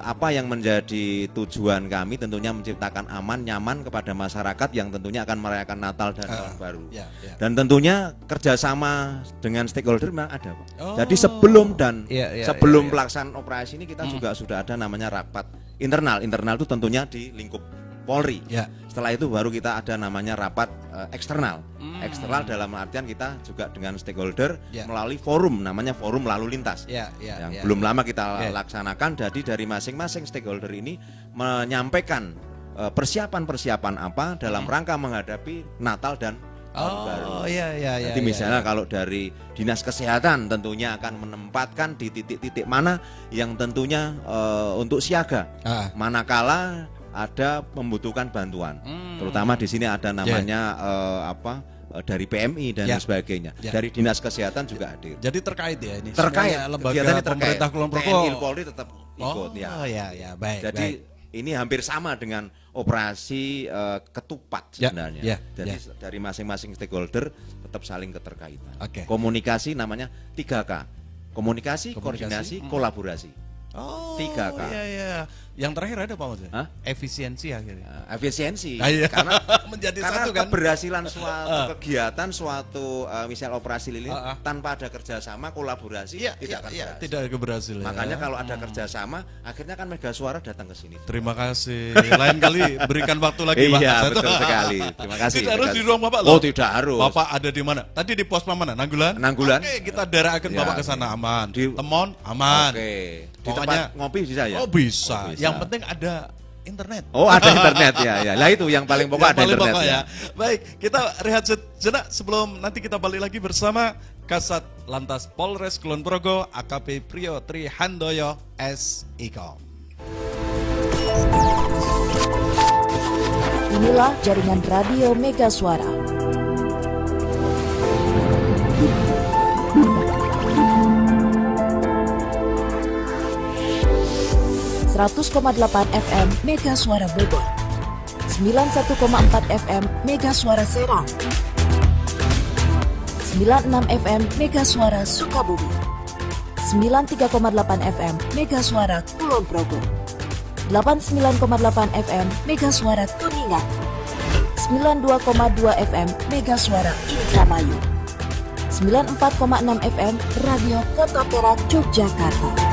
Speaker 6: apa yang menjadi tujuan kami tentunya menciptakan aman, nyaman kepada masyarakat yang tentunya akan merayakan Natal dan Tahun Baru. Dan tentunya kerjasama dengan stakeholder memang ada, Pak. Jadi sebelum dan sebelum pelaksanaan operasi ini kita juga sudah ada namanya rapat internal. Internal itu tentunya di lingkup Polri. Setelah itu baru kita ada namanya rapat eksternal. Eksternal dalam artian kita juga dengan stakeholder melalui forum, namanya forum lalu lintas. Yang belum lama kita laksanakan. Jadi dari masing-masing stakeholder ini menyampaikan persiapan-persiapan apa dalam rangka menghadapi Natal dan Tahun Baru. Jadi misalnya kalau dari Dinas Kesehatan tentunya akan menempatkan di titik-titik mana yang tentunya untuk siaga. Manakala ada membutuhkan bantuan, terutama di sini ada namanya dari PMI dan sebagainya. Dari Dinas Kesehatan juga hadir.
Speaker 2: Jadi terkait ya ini.
Speaker 6: Terkait
Speaker 2: Lembaga pemerintah Kulon Progo.
Speaker 6: TNI Polri tetap ikut
Speaker 2: Baik.
Speaker 6: Jadi ini hampir sama dengan operasi ketupat sebenarnya. Jadi dari masing-masing stakeholder tetap saling keterkaitan. Komunikasi namanya 3K. Komunikasi, koordinasi, kolaborasi. 3K.
Speaker 2: Yang terakhir ada Pak Mas? Efisiensi akhirnya.
Speaker 6: Efisiensi.
Speaker 2: Karena menjadi
Speaker 6: karena
Speaker 2: satu kan.
Speaker 6: Keberhasilan suatu kegiatan, suatu misal operasi lilin tanpa ada kerjasama, kolaborasi
Speaker 2: tidak ada keberhasilan.
Speaker 6: Makanya kalau ada kerjasama, akhirnya kan Mega Suara datang ke sini.
Speaker 2: Terima kasih. Lain kali berikan waktu lagi Pak.
Speaker 6: Iya, betul sekali. Terima kasih.
Speaker 2: Tidak harus di ruang Bapak loh.
Speaker 6: Oh, tidak harus.
Speaker 2: Bapak ada di mana? Tadi di pos mana? Nanggulan. Oke, kita derekaken Bapak ke sana aman. Di Temon aman.
Speaker 6: Oke. Di
Speaker 2: Pokoknya,
Speaker 6: tempat ngopi bisa ya?
Speaker 2: Oh bisa. Yang penting ada internet.
Speaker 6: Oh ada internet ya. Lah itu yang paling pokok, ada internet
Speaker 2: ya. Baik, kita rehat sejenak sebelum nanti kita balik lagi bersama Kasat Lantas Polres Kulon Progo AKP Priyo Trihandoyo SIKOM.
Speaker 1: Inilah jaringan radio Mega Suara. FM Mega Suara Bogor, 91,4 FM Mega Suara Serang, 96 FM Mega Suara Sukabumi, 93,8 FM Mega Suara Kulon Progo, 89,8 FM Mega Suara Kuningan, 92,2 FM Mega Suara Indramayu, 94,6 FM Radio Kota Perak Yogyakarta.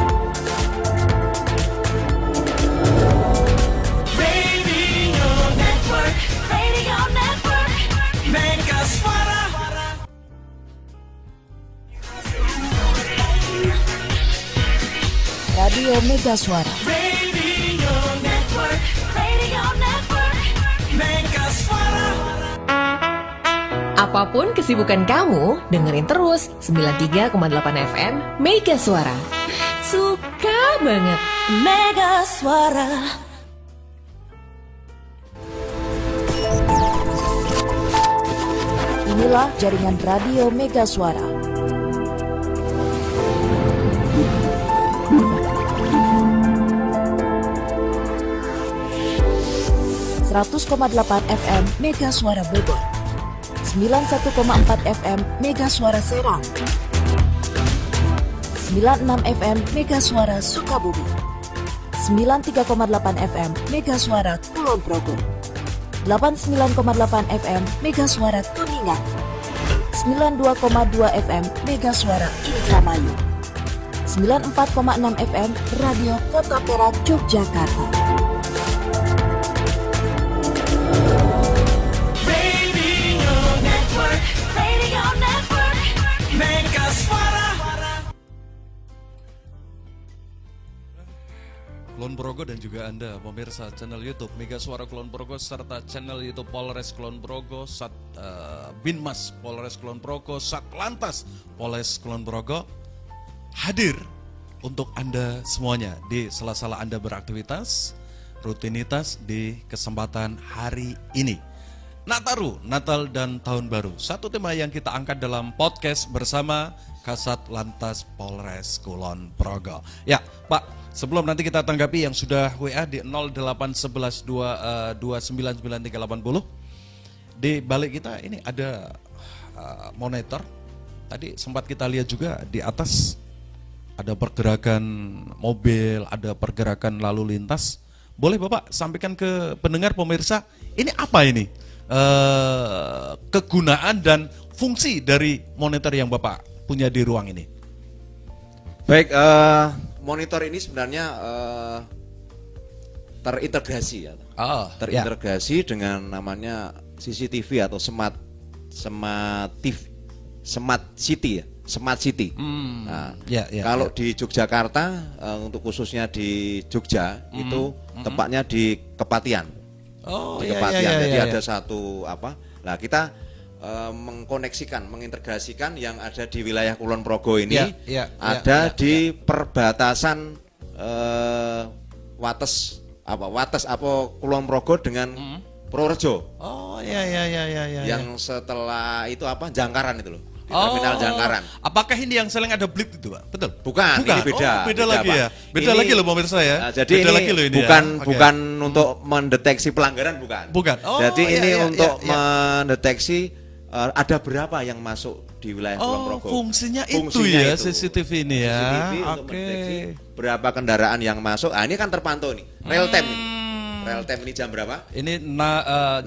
Speaker 4: Mega Suara.
Speaker 1: Radio Mega Suara.
Speaker 4: Radio Network. Radio Network. Mega Suara.
Speaker 5: Apapun kesibukan kamu, dengerin terus 93,8 FM Mega Suara. Suka banget.
Speaker 1: Mega Suara. Inilah jaringan radio Mega Suara. FM Mega Suara Bogor, 91,4 FM Mega Suara Serang, 96 FM Mega Suara Sukabumi, 93,8 FM Mega Suara Kulon Progo, 89,8 FM Mega Suara Kuningan, 92,2 FM Mega Suara Indramayu, 94,6 FM Radio Kota Perak Yogyakarta.
Speaker 4: Radio Network. Radio Network. Mega Suara.
Speaker 2: Kulon Progo dan juga Anda pemirsa channel YouTube Mega Suara Kulon Progo serta channel YouTube Polres Kulon Progo, Binmas Polres Kulon Progo, Satlantas Polres Kulon Progo hadir untuk Anda semuanya di sela-sela Anda beraktivitas, rutinitas di kesempatan hari ini. Nataru, Natal dan Tahun Baru. Satu tema yang kita angkat dalam podcast bersama Kasat Lantas Polres Kulon Progo. Ya, Pak, sebelum nanti kita tanggapi yang sudah WA di 0811 2299380. Di balik kita ini ada monitor. Tadi sempat kita lihat juga di atas ada pergerakan mobil, ada pergerakan lalu lintas. Boleh Bapak sampaikan ke pendengar pemirsa, ini apa ini? Kegunaan dan fungsi dari monitor yang Bapak punya di ruang ini.
Speaker 6: Baik, monitor ini sebenarnya terintegrasi ya. Terintegrasi dengan namanya CCTV atau Smart City ya. Smart City. Nah, kalau di Yogyakarta, untuk khususnya di Jogja itu tepatnya di Kepatian. Di Kepatian. Jadi ada satu Nah, kita mengintegrasikan yang ada di wilayah Kulon Progo ini ada di perbatasan Wates Kulon Progo dengan Purworejo. Yang setelah itu Jangkaran itu loh. Di terminal Jangkaran.
Speaker 2: Apakah ini yang sering ada blip itu, Pak? Betul?
Speaker 6: Bukan. Ini beda.
Speaker 2: Beda lagi Pak. Ya. Beda lagi loh pemirsa ya.
Speaker 6: Nah, jadi beda lagi loh ini bukan untuk mendeteksi pelanggaran bukan. Jadi ini untuk mendeteksi ada berapa yang masuk di wilayah Kulon Progo.
Speaker 2: Fungsinya itu ya CCTV ini ya.
Speaker 6: CCTV untuk mendeteksi berapa kendaraan yang masuk. Nah, ini kan terpantau nih. Real time ini. Real time ini jam berapa?
Speaker 2: Ini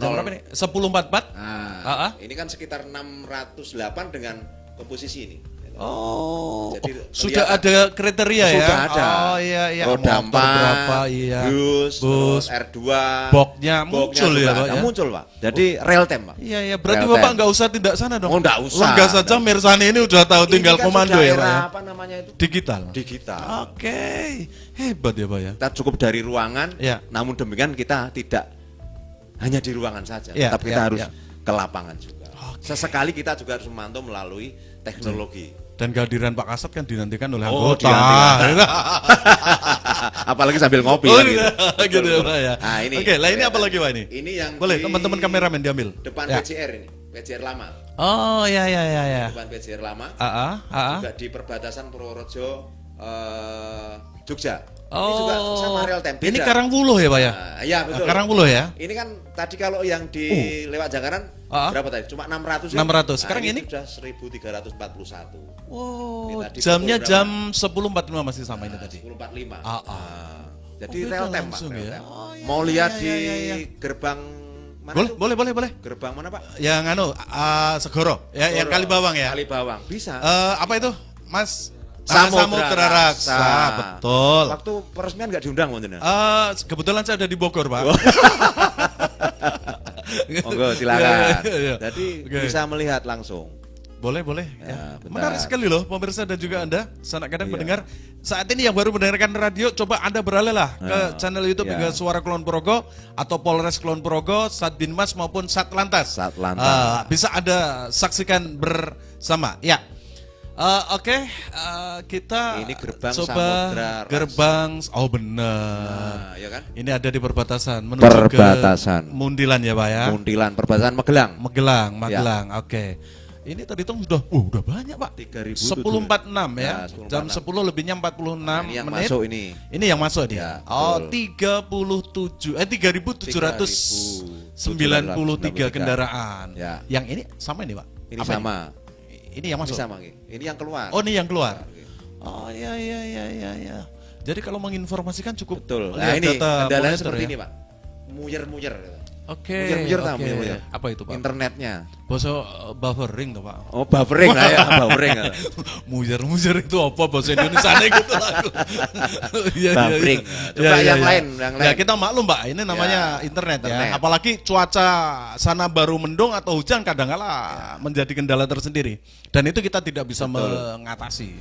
Speaker 2: jam berapa nih? 10.44.
Speaker 6: Ini kan sekitar 608 dengan komposisi ini.
Speaker 2: Jadi sudah ada kriteria ya?
Speaker 6: Sudah ada. Roda 4, bus, R2,
Speaker 2: boxnya muncul ya Pak ya?
Speaker 6: Muncul Pak. Jadi real time Pak.
Speaker 2: Iya, berarti Bapak nggak usah tindak sana dong?
Speaker 6: Nggak usah.
Speaker 2: Lega saja Mirsani ini udah tahu tinggal
Speaker 6: kan
Speaker 2: komando ya Pak ya?
Speaker 6: Apa namanya itu?
Speaker 2: Digital.
Speaker 6: Oke.
Speaker 2: Hebat ya Pak ya?
Speaker 6: Kita cukup dari ruangan, namun demikian kita tidak hanya di ruangan saja, tapi kita harus ke lapangan juga. Sesekali kita juga harus memantau melalui teknologi.
Speaker 2: Dan kehadiran Pak Kasat kan dinantikan oleh anggota.
Speaker 6: Apalagi sambil ngopi
Speaker 2: gitu ya Pak ya.
Speaker 6: Nah, ini.
Speaker 2: Oke, lah ini apa lagi Pak ini?
Speaker 6: Ini yang
Speaker 2: boleh teman-teman kameramen diambil.
Speaker 6: Depan PCR ini, PCR lama.
Speaker 2: Oh ya.
Speaker 6: Depan PCR lama.
Speaker 2: Juga
Speaker 6: di perbatasan Purworejo, Jogja. Ini juga sama real time.
Speaker 2: Ini Karangpuluh ya Pak ya?
Speaker 6: Iya betul.
Speaker 2: Karangpuluh ya?
Speaker 6: Ini kan tadi kalau yang di lewat Jangkaran berapa tadi? Cuma 600 ya?
Speaker 2: 600. Sekarang ini
Speaker 6: sudah 1341.
Speaker 2: Wow. Jamnya jam 10.45 masih sama ini tadi.
Speaker 6: 10.45. Jadi real time Pak. Mau lihat di gerbang mana?
Speaker 2: Boleh.
Speaker 6: Gerbang mana Pak?
Speaker 2: Yang Segoro. Ya, yang Kalibawang ya.
Speaker 6: Kalibawang. Bisa.
Speaker 2: Apa itu, Mas?
Speaker 6: Samudra Raksa.
Speaker 2: Betul.
Speaker 6: Waktu peresmian nggak diundang Mbak?
Speaker 2: Kebetulan saya ada di Bogor Pak.
Speaker 6: Monggo silakan. Jadi bisa melihat langsung.
Speaker 2: Boleh. Ya. Menarik sekali loh pemirsa dan juga Anda sanak kadang mendengar. Saat ini yang baru mendengarkan radio, coba Anda beralih lah ke channel YouTube Mega Suara Kulon Progo atau Polres Kulon Progo, Satbinmas maupun Satlantas. Bisa Anda saksikan bersama. Ya. Kita
Speaker 6: ini gerbang
Speaker 2: coba
Speaker 6: Samudra Raksa.
Speaker 2: Gerbang benar.
Speaker 6: Ya kan?
Speaker 2: Ini ada di perbatasan menuju ke Mundilan ya Pak ya.
Speaker 6: Mundilan perbatasan Magelang.
Speaker 2: Magelang. Oke. Ini tadi tuh udah banyak Pak. 10.46 ya. Jam 10 lebihnya 46
Speaker 6: ini yang
Speaker 2: menit.
Speaker 6: Masuk ini.
Speaker 2: Ini yang masuk dia. 3.793 kendaraan.
Speaker 6: Ya.
Speaker 2: Yang ini sama ini Pak.
Speaker 6: Ini apa sama.
Speaker 2: Ini yang masuk.
Speaker 6: Ini sama. Ini yang keluar.
Speaker 2: Oh, ini yang keluar. Oh iya. Jadi kalau menginformasikan cukup.
Speaker 6: Betul. Nah ini kendalanya seperti ini Pak. Muyer.
Speaker 2: Oke.
Speaker 6: Muyer.
Speaker 2: Apa itu Pak?
Speaker 6: Internetnya.
Speaker 2: Bahasa buffering tuh Pak.
Speaker 6: Oh buffering lah ya. Buffering.
Speaker 2: Muyer itu apa bahasa Indonesia gitu lagu.
Speaker 6: Buffering. Coba yang lain.
Speaker 2: Ya kita maklum Pak. Ini namanya internet ya. Apalagi cuaca sana baru mendung atau hujan kadang-kala menjadi kendala tersendiri. Dan itu kita tidak bisa mengatasi.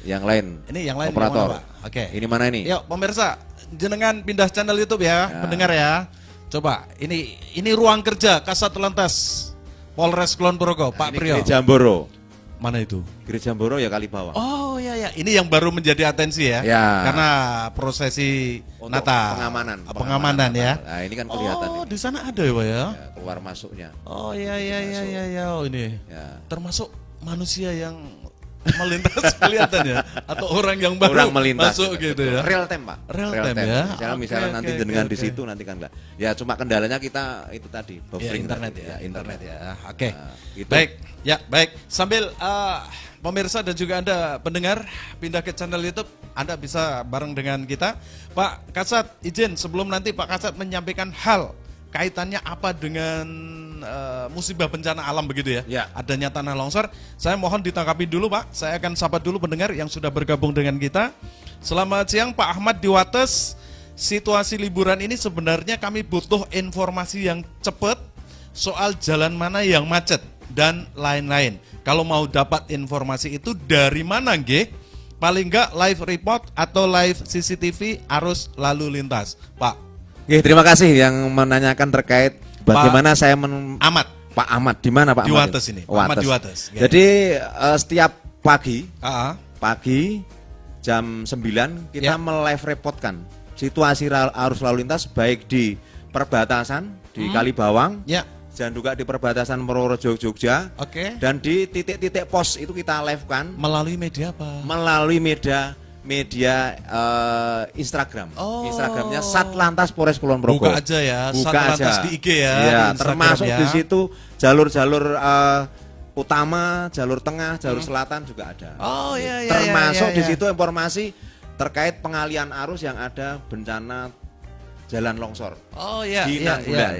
Speaker 6: Yang lain.
Speaker 2: Ini yang lain.
Speaker 6: Operator.
Speaker 2: Oke.
Speaker 6: Ini mana ini?
Speaker 2: Yuk pemirsa, jenengan pindah channel YouTube ya, pendengar ya. Coba, ini ruang kerja Kasat Lantas Polres Kulon Progo, Pak Priyo.
Speaker 6: Gereja Mboro.
Speaker 2: Mana itu?
Speaker 6: Gereja Mboro ya Kalibawang.
Speaker 2: Oh Oh ya, ini yang baru menjadi atensi ya.
Speaker 6: Ya.
Speaker 2: Karena prosesi
Speaker 6: Untuk
Speaker 2: Natal.
Speaker 6: pengamanan
Speaker 2: Ya.
Speaker 6: Natal. Nah, ini kan kelihatan.
Speaker 2: Oh,
Speaker 6: ini.
Speaker 2: di sana ada ya, Pak ya?
Speaker 6: Ya, keluar masuknya.
Speaker 2: Oh ya. Oh ini.
Speaker 6: Ya.
Speaker 2: Termasuk manusia yang melintas kelihatan ya, atau orang yang baru
Speaker 6: Orang melintas
Speaker 2: masuk gitu ya.
Speaker 6: Real time, Pak.
Speaker 2: Real time ya.
Speaker 6: Misalnya
Speaker 2: Oke,
Speaker 6: nanti
Speaker 2: oke,
Speaker 6: dengan
Speaker 2: oke,
Speaker 6: di situ nanti kan enggak. Ya cuma kendalanya kita itu tadi
Speaker 2: Ya,
Speaker 6: buffering
Speaker 2: internet
Speaker 6: tadi.
Speaker 2: ya, internet ya. Oke.
Speaker 6: Nah, gitu.
Speaker 2: Baik, ya baik. Sambil pemirsa dan juga Anda pendengar pindah ke channel YouTube, Anda bisa bareng dengan kita. Pak Kasat, izin sebelum nanti Pak Kasat menyampaikan hal kaitannya apa dengan musibah bencana alam begitu ya?
Speaker 6: Ya.
Speaker 2: Adanya tanah longsor. Saya mohon ditangkapi dulu Pak. Saya akan sapa dulu pendengar yang sudah bergabung dengan kita. Selamat siang Pak Ahmad di Wates. Situasi liburan ini sebenarnya kami butuh informasi yang cepat soal jalan mana yang macet dan lain-lain. Kalau mau dapat informasi itu dari mana nggih? Paling enggak live report atau live CCTV arus lalu lintas, Pak.
Speaker 6: Oke, terima kasih yang menanyakan terkait bagaimana saya
Speaker 2: Ahmad.
Speaker 6: Pak Ahmad di mana Pak
Speaker 2: Di
Speaker 6: Ahmad?
Speaker 2: Wates ini.
Speaker 6: Oh,
Speaker 2: Ahmad
Speaker 6: Wates.
Speaker 2: di Wates.
Speaker 6: Jadi setiap pagi
Speaker 2: Pagi
Speaker 6: jam 9 kita
Speaker 2: Ya.
Speaker 6: melive reportkan situasi arus lalu lintas baik di perbatasan di Kalibawang
Speaker 2: ya.
Speaker 6: dan juga di perbatasan Purworejo Jogja.
Speaker 2: Oke.
Speaker 6: Dan di titik-titik pos itu kita live kan
Speaker 2: Melalui media apa?
Speaker 6: melalui media Instagram.
Speaker 2: Oh.
Speaker 6: Instagramnya Satlantas Polres Kulon Progo.
Speaker 2: Buka aja ya, Satlantas di IG ya,
Speaker 6: Iya,
Speaker 2: di Instagram
Speaker 6: termasuk
Speaker 2: ya.
Speaker 6: di situ jalur-jalur utama, jalur tengah, jalur selatan juga ada.
Speaker 2: Oh iya.
Speaker 6: Termasuk
Speaker 2: iya.
Speaker 6: di situ informasi terkait pengalian arus yang ada bencana jalan longsor.
Speaker 2: Oh iya.
Speaker 6: Di
Speaker 2: Iya.
Speaker 6: Nagulan.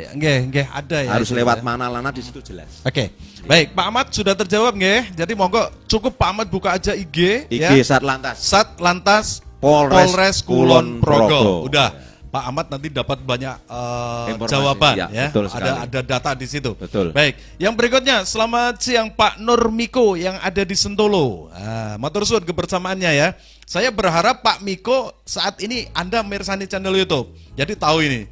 Speaker 2: Nggih, ada ya.
Speaker 6: Harus
Speaker 2: itu
Speaker 6: lewat
Speaker 2: ya.
Speaker 6: mana lana di situ jelas.
Speaker 2: Oke, baik Pak Ahmad sudah terjawab nggih. Jadi monggo cukup Pak Ahmad buka aja IG,
Speaker 6: IG
Speaker 2: ya.
Speaker 6: Satlantas
Speaker 2: Satlantas
Speaker 6: Polres
Speaker 2: Kulon Progo.
Speaker 6: Progo.
Speaker 2: Udah, Pak Ahmad nanti dapat banyak
Speaker 6: Informasi,
Speaker 2: jawaban
Speaker 6: ya,
Speaker 2: ya.
Speaker 6: betul sekali.
Speaker 2: Ada data di situ.
Speaker 6: Betul.
Speaker 2: Baik, yang berikutnya selamat siang Pak Nurmiko yang ada di Sentolo. Matur suwun kebersamaannya ya. Saya berharap Pak Miko saat ini Anda mirsani channel YouTube. Jadi tahu ini.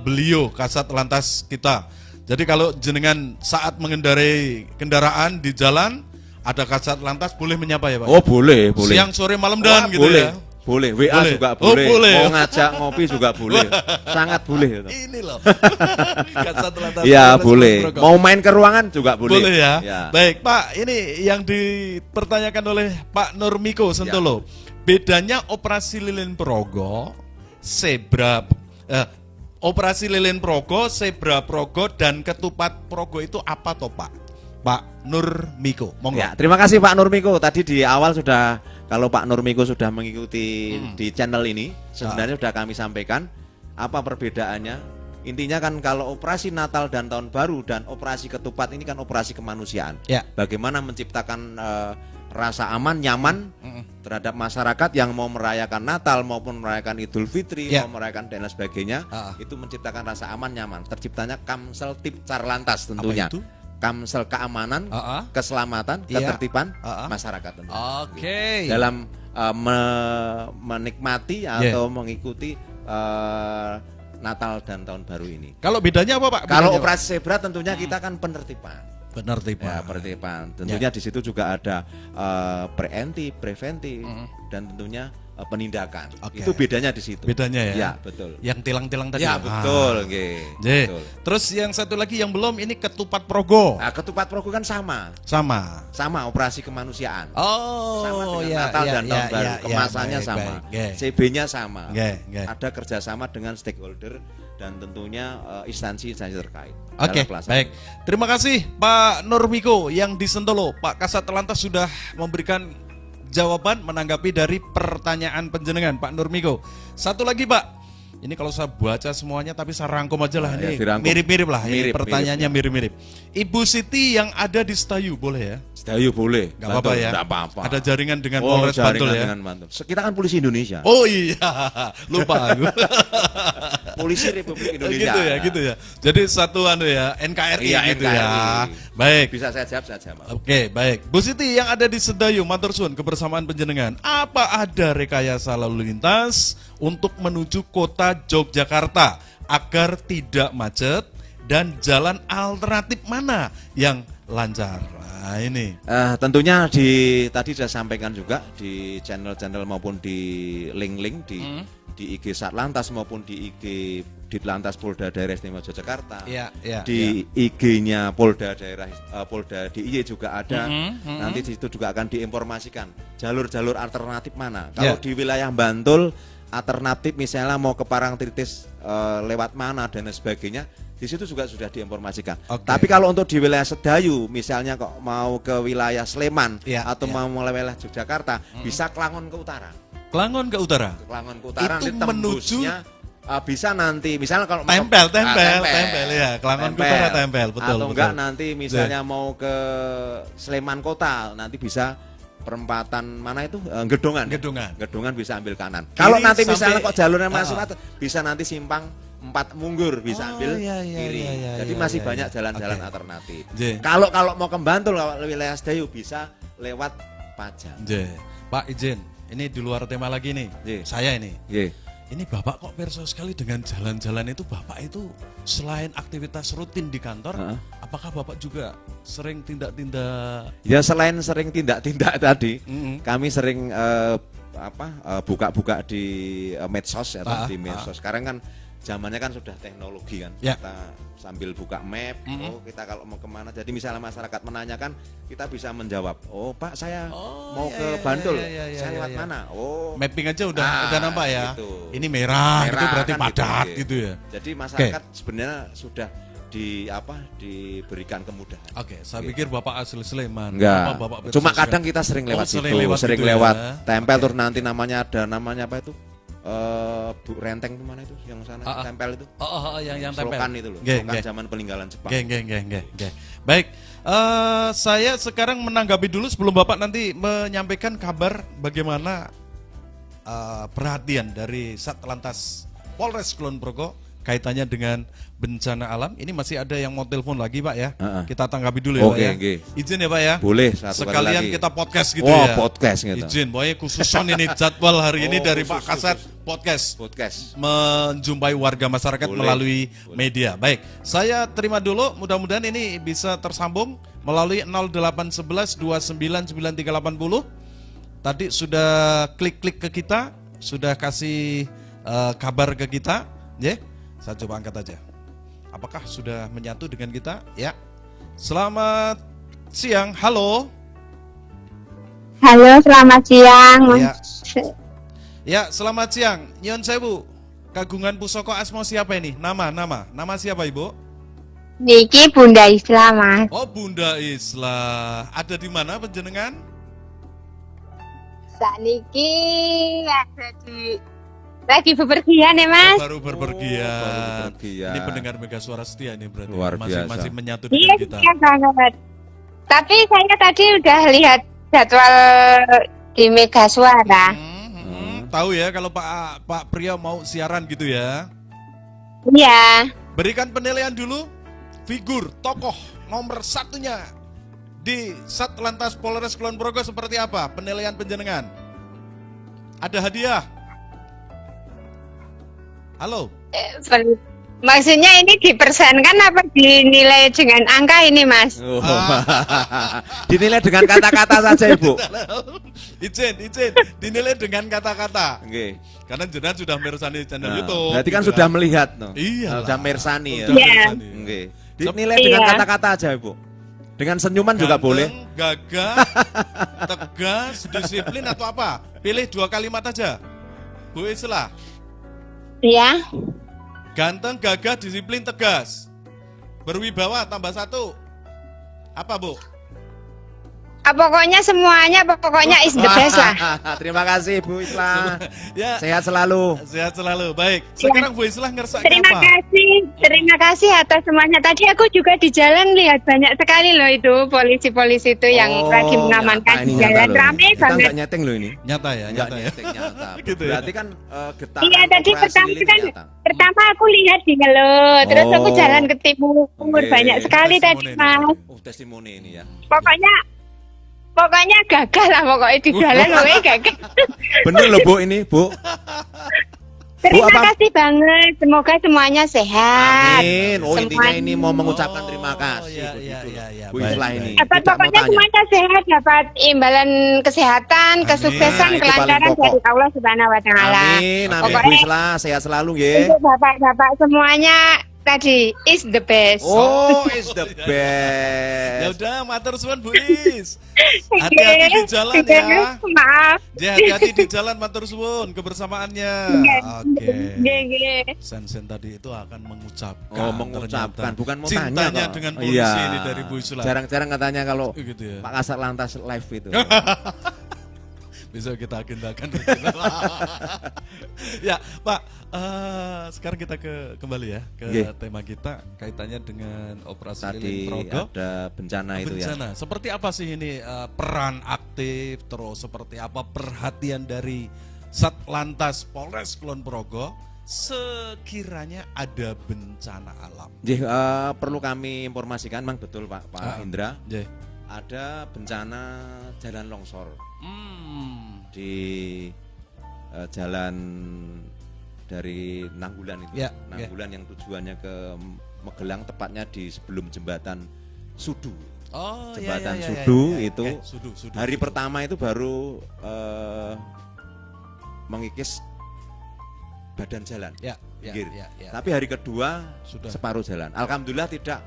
Speaker 2: Beliau Kasat Lantas kita. Jadi kalau jenengan saat mengendarai kendaraan di jalan ada Kasat Lantas boleh menyapa ya Pak?
Speaker 6: Oh boleh.
Speaker 2: Siang, sore, malam dan gitu
Speaker 6: boleh.
Speaker 2: ya.
Speaker 6: Boleh, WA
Speaker 2: Boleh.
Speaker 6: juga
Speaker 2: Oh,
Speaker 6: boleh.
Speaker 2: boleh.
Speaker 6: Mau ngajak ngopi juga boleh. Sangat boleh itu.
Speaker 2: Ini loh. Kasat Lantas
Speaker 6: Iya,
Speaker 2: Polres
Speaker 6: boleh.
Speaker 2: Kulon Progo.
Speaker 6: Mau main ke ruangan juga boleh.
Speaker 2: Boleh ya.
Speaker 6: Ya.
Speaker 2: Baik Pak, ini yang dipertanyakan oleh Pak Nurmiko Sentolo. Bedanya operasi lilin Progo, operasi lilin Progo, zebra Progo dan ketupat Progo itu apa toh Pak? Pak Nurmiko, monggo.
Speaker 6: Ya, terima kasih Pak Nurmiko. Tadi di awal sudah, kalau Pak Nurmiko sudah mengikuti di channel ini, sebenarnya sudah kami sampaikan apa perbedaannya. Intinya kan kalau operasi Natal dan Tahun Baru dan operasi ketupat ini kan operasi kemanusiaan.
Speaker 2: Ya.
Speaker 6: Bagaimana menciptakan rasa aman, nyaman terhadap masyarakat yang mau merayakan Natal maupun merayakan Idul Fitri,
Speaker 2: Ya.
Speaker 6: mau merayakan dan lain sebagainya, itu menciptakan rasa aman, nyaman. Terciptanya Kamsel Tip Carlantas tentunya.
Speaker 2: Apa itu?
Speaker 6: Kamsel keamanan, keselamatan,
Speaker 2: Iya.
Speaker 6: ketertiban masyarakat tentunya.
Speaker 2: Oke.
Speaker 6: Dalam menikmati atau mengikuti Natal dan Tahun Baru ini.
Speaker 2: Kalau bedanya apa Pak?
Speaker 6: Kalau
Speaker 2: Bedanya, Pak?
Speaker 6: operasi zebra tentunya kita kan penertiban.
Speaker 2: Penertiban.
Speaker 6: Ya, penertiban. Tentunya di situ juga ada preventif, dan tentunya penindakan.
Speaker 2: Oke.
Speaker 6: Itu bedanya di situ.
Speaker 2: Bedanya ya.
Speaker 6: Ya, betul.
Speaker 2: Yang tilang-tilang tadi.
Speaker 6: Ya, betul, nggih.
Speaker 2: Nggih.
Speaker 6: Betul.
Speaker 2: Terus yang satu lagi yang belum ini ketupat Progo.
Speaker 6: Nah, ketupat Progo kan sama operasi kemanusiaan.
Speaker 2: Oh,
Speaker 6: Sama dengan
Speaker 2: ya,
Speaker 6: Natal
Speaker 2: ya,
Speaker 6: dan Tahun
Speaker 2: ya,
Speaker 6: Baru.
Speaker 2: ya,
Speaker 6: Kemasannya
Speaker 2: baik,
Speaker 6: sama,
Speaker 2: baik, nggih.
Speaker 6: CB-nya sama.
Speaker 2: Nggih, nggih.
Speaker 6: Ada kerjasama dengan stakeholder dan tentunya instansi-instansi terkait.
Speaker 2: Oke,
Speaker 6: dalam pelaksanaan.
Speaker 2: baik. Terima kasih Pak Nurmiko yang di Sentolo. Pak Kasat Lantas sudah memberikan jawaban menanggapi dari pertanyaan penjenengan Pak Nurmiko. Satu lagi Pak. Ini kalau saya baca semuanya tapi saya rangkum aja lah.
Speaker 6: Ya,
Speaker 2: Ini
Speaker 6: dirangkum.
Speaker 2: mirip-mirip lah. Ini
Speaker 6: Mirip,
Speaker 2: pertanyaannya mirip-mirip. Ibu Siti yang ada di Setayu boleh ya?
Speaker 6: Sedayu boleh.
Speaker 2: Gak apa-apa ya?
Speaker 6: Enggak apa-apa.
Speaker 2: Ada jaringan dengan
Speaker 6: Oh,
Speaker 2: Polres
Speaker 6: jaringan
Speaker 2: Bantul ya?
Speaker 6: dengan Bantul. Kita kan polisi Indonesia.
Speaker 2: Oh iya, lupa aku.
Speaker 6: Polisi Republik Indonesia.
Speaker 2: Gitu ya. Jadi satu ya, NKRI
Speaker 6: Iya,
Speaker 2: gitu
Speaker 6: NKRI.
Speaker 2: ya. Baik.
Speaker 6: Bisa saya jawab.
Speaker 2: Oke, baik. Bu Siti yang ada di Sedayu, matur suwun kebersamaan penjenengan. Apa ada rekayasa lalu lintas untuk menuju kota Yogyakarta agar tidak macet dan jalan alternatif mana yang lancar. Nah, ini.
Speaker 6: Tentunya tadi sudah sampaikan juga di channel-channel maupun di link-link di IG Satlantas maupun di IG Ditlantas Polda Daerah Istimewa Yogyakarta. Di IG-nya Polda Daerah Polda DIY juga ada. Nanti di situ juga akan diinformasikan jalur-jalur alternatif mana. Kalau di wilayah Bantul alternatif misalnya mau ke Parangtritis lewat mana dan sebagainya, di situ juga sudah diinformasikan. Tapi kalau untuk di wilayah Sedayu, misalnya kok mau ke wilayah Sleman atau mau wilayah Yogyakarta, bisa Klangon ke utara.
Speaker 2: Klangon ke utara.
Speaker 6: Klangon ke utara
Speaker 2: itu
Speaker 6: nanti tembusnya bisa nanti misalnya kalau
Speaker 2: tempel ya, Klangon ke utara tempel, betul.
Speaker 6: Atau enggak nanti misalnya mau ke Sleman kota, nanti bisa perempatan mana itu Gedongan bisa ambil kanan. Kalau nanti misalnya kok jalurnya masuk bisa nanti simpang 4 Munggur bisa ambil kiri. Jadi masih banyak jalan-jalan alternatif. Kalau mau ke Bantul wilayah Sedayu bisa lewat Pajang.
Speaker 2: Pak izin, ini di luar tema lagi nih. Saya ini. Ini Bapak kok perso sekali dengan jalan-jalan itu. Bapak itu selain aktivitas rutin di kantor, apakah Bapak juga sering tindak-tindak?
Speaker 6: Ya selain sering tindak-tindak tadi, kami sering buka-buka di medsos atau di medsos. Sekarang kan zamannya kan sudah teknologi kan, kita sambil buka map, kita kalau mau kemana, jadi misalnya masyarakat menanyakan, kita bisa menjawab, Pak saya mau ke Bantul, saya lewat mana?
Speaker 2: Mapping aja udah nampak ya, gitu. Ini merah itu berarti kan padat gitu ya.
Speaker 6: Jadi masyarakat sebenarnya sudah diberikan kemudahan.
Speaker 2: Saya pikir Bapak asli Sleman.
Speaker 6: Enggak. Cuma kadang kita sering lewat situ, sering lewat tempel terus nanti namanya apa itu? Bu Renteng itu mana itu yang sana tempel itu
Speaker 2: yang tempel
Speaker 6: slogan itu loh, slogan zaman peninggalan Jepang.
Speaker 2: Baik, saya sekarang menanggapi dulu sebelum Bapak nanti menyampaikan kabar bagaimana perhatian dari Satlantas Polres Kulon Progo kaitannya dengan bencana alam. Ini masih ada yang mau telepon lagi Pak ya. Kita tanggapi dulu ya Pak ya. Izin ya Pak ya.
Speaker 6: Boleh.
Speaker 2: Sekalian kita podcast gitu ya.
Speaker 6: Podcast gitu.
Speaker 2: Izin, pokoknya khususon ini jadwal hari ini dari Pak Kasat podcast. Menjumpai warga masyarakat melalui media. Baik, saya terima dulu. Mudah-mudahan ini bisa tersambung melalui 0811 299380. Tadi sudah klik-klik ke kita, sudah kasih kabar ke kita, ya. Saya coba angkat aja. Apakah sudah menyatu dengan kita? Ya. Selamat siang. Halo.
Speaker 11: Halo, selamat siang.
Speaker 2: Ya, selamat siang. Nyon sewu. Kagungan Pusoko Asmo siapa ini? Nama siapa Ibu?
Speaker 11: Niki Bunda Islam, Mas.
Speaker 2: Oh, Bunda Islam. Ada di mana panjenengan?
Speaker 11: Niki ada lagi bepergian ya Mas.
Speaker 2: Baru berpergian. Ini pendengar Mega Suara setia ini berarti.
Speaker 6: Luar biasa.
Speaker 2: Masih menyatu dengan kita.
Speaker 11: Iya banget. Tapi saya tadi udah lihat jadwal di Mega Suara.
Speaker 2: Tahu ya kalau Pak Priyo mau siaran gitu ya.
Speaker 11: Iya.
Speaker 2: Berikan penilaian dulu figur tokoh nomor 1-nya di Satlantas Polres Kulon Progo seperti apa penilaian panjenengan? Ada hadiah. Halo.
Speaker 11: Maksudnya ini dipersenkan apa dinilai dengan angka ini Mas?
Speaker 6: Dinilai dengan kata-kata saja Ibu.
Speaker 2: Izin, dinilai dengan kata-kata. Karena jenengan sudah mersani channel YouTube.
Speaker 6: Berarti kan sudah melihat
Speaker 2: Iya.
Speaker 6: Sudah mersani ya.
Speaker 11: Iya.
Speaker 6: Dinilai dengan kata-kata aja Ibu. Dengan senyuman juga boleh.
Speaker 2: Gagah, tegas, disiplin atau apa? Pilih 2 kalimat aja. Bu Islah.
Speaker 11: Iya.
Speaker 2: Ganteng, gagah, disiplin, tegas. Berwibawa tambah 1. Apa Bu?
Speaker 11: Pokoknya semuanya is the best lah.
Speaker 6: Terima kasih Bu Islah.
Speaker 2: Ya.
Speaker 6: Sehat selalu.
Speaker 2: Sehat selalu. Baik. Sekarang Bu Islah ngerasa
Speaker 11: Terima kasih atas semuanya. Tadi aku juga di jalan lihat banyak sekali loh itu polisi-polisi itu yang lagi mengamankan di jalan. Rame
Speaker 6: kita
Speaker 11: banget.
Speaker 6: enggak nyeteng loh ini.
Speaker 2: Nyata ya, nyata.
Speaker 6: Gitu berarti kan getaran.
Speaker 11: Iya tadi pertama aku lihat di Halo, terus aku jalan ke timur. Banyak sekali tadi Mas.
Speaker 6: Testimoni ini ya.
Speaker 11: Pokoknya gagal lah pokoknya di jalan pokoknya gagal.
Speaker 6: Bener loh Bu ini Bu.
Speaker 11: Terima
Speaker 6: apa?
Speaker 11: kasih banget. Semoga semuanya sehat.
Speaker 6: Amin. Oh, intinya
Speaker 11: Semuanya-
Speaker 6: ini mau mengucapkan terima kasih.
Speaker 2: ya,
Speaker 6: begitu.
Speaker 2: ya, ya,
Speaker 6: Bu
Speaker 2: baik,
Speaker 6: Islah
Speaker 2: baik.
Speaker 6: ini.
Speaker 11: Dapat
Speaker 6: Tidak mau
Speaker 11: pokoknya
Speaker 6: tanya.
Speaker 11: semuanya sehat, dapat imbalan kesehatan, kesuksesan,
Speaker 6: Nah, itu
Speaker 11: kelancaran
Speaker 6: paling pokok.
Speaker 11: dari Allah Subhanahu wa taala.
Speaker 6: Amin. Amin.
Speaker 11: Pokoknya
Speaker 6: Bu Islah sehat selalu nggih.
Speaker 11: untuk bapak-bapak semuanya tadi is the best.
Speaker 6: Oh, is the
Speaker 2: Ya
Speaker 6: best.
Speaker 2: udah, matur suwun Bu Is. Hati-hati di jalan ya.
Speaker 11: Maaf.
Speaker 2: Ya, hati-hati di jalan, matur suwun kebersamaannya. Oke.
Speaker 11: Nggih.
Speaker 2: Sen-sen tadi itu akan mengucapkan.
Speaker 6: Oh, mengucapkan,
Speaker 2: ternyata
Speaker 6: bukan mau
Speaker 2: cintanya
Speaker 6: tanya kok.
Speaker 2: dengan polisi
Speaker 6: Iya.
Speaker 2: ini dari Bu Islah.
Speaker 6: Jarang-jarang katanya kalau
Speaker 2: Gitu ya.
Speaker 6: Pak Kasat Lantas live itu.
Speaker 2: Besok kita agendakan. Ya, Pak. Sekarang kita kembali ya ke
Speaker 6: Nggih.
Speaker 2: tema kita kaitannya dengan operasi
Speaker 6: Tadi
Speaker 2: lilin Progo.
Speaker 6: ada bencana itu ya.
Speaker 2: Bencana. Seperti apa sih ini peran aktif, terus seperti apa perhatian dari Satlantas Polres Kulon Progo sekiranya ada bencana alam?
Speaker 6: Nggih, perlu kami informasikan, Mang, betul Pak Indra.
Speaker 2: Nggih.
Speaker 6: Ada bencana jalan longsor di jalan dari Nanggulan itu.
Speaker 2: Ya,
Speaker 6: Nanggulan yang tujuannya ke Magelang, tepatnya di sebelum jembatan Sudu.
Speaker 2: Oh,
Speaker 6: Jembatan
Speaker 2: ya,
Speaker 6: Sudu
Speaker 2: ya, ya.
Speaker 6: itu
Speaker 2: Sudu.
Speaker 6: hari pertama itu baru mengikis badan jalan.
Speaker 2: Ya, ya,
Speaker 6: pinggir.
Speaker 2: ya.
Speaker 6: Tapi hari kedua
Speaker 2: Sudah.
Speaker 6: separuh jalan. Alhamdulillah tidak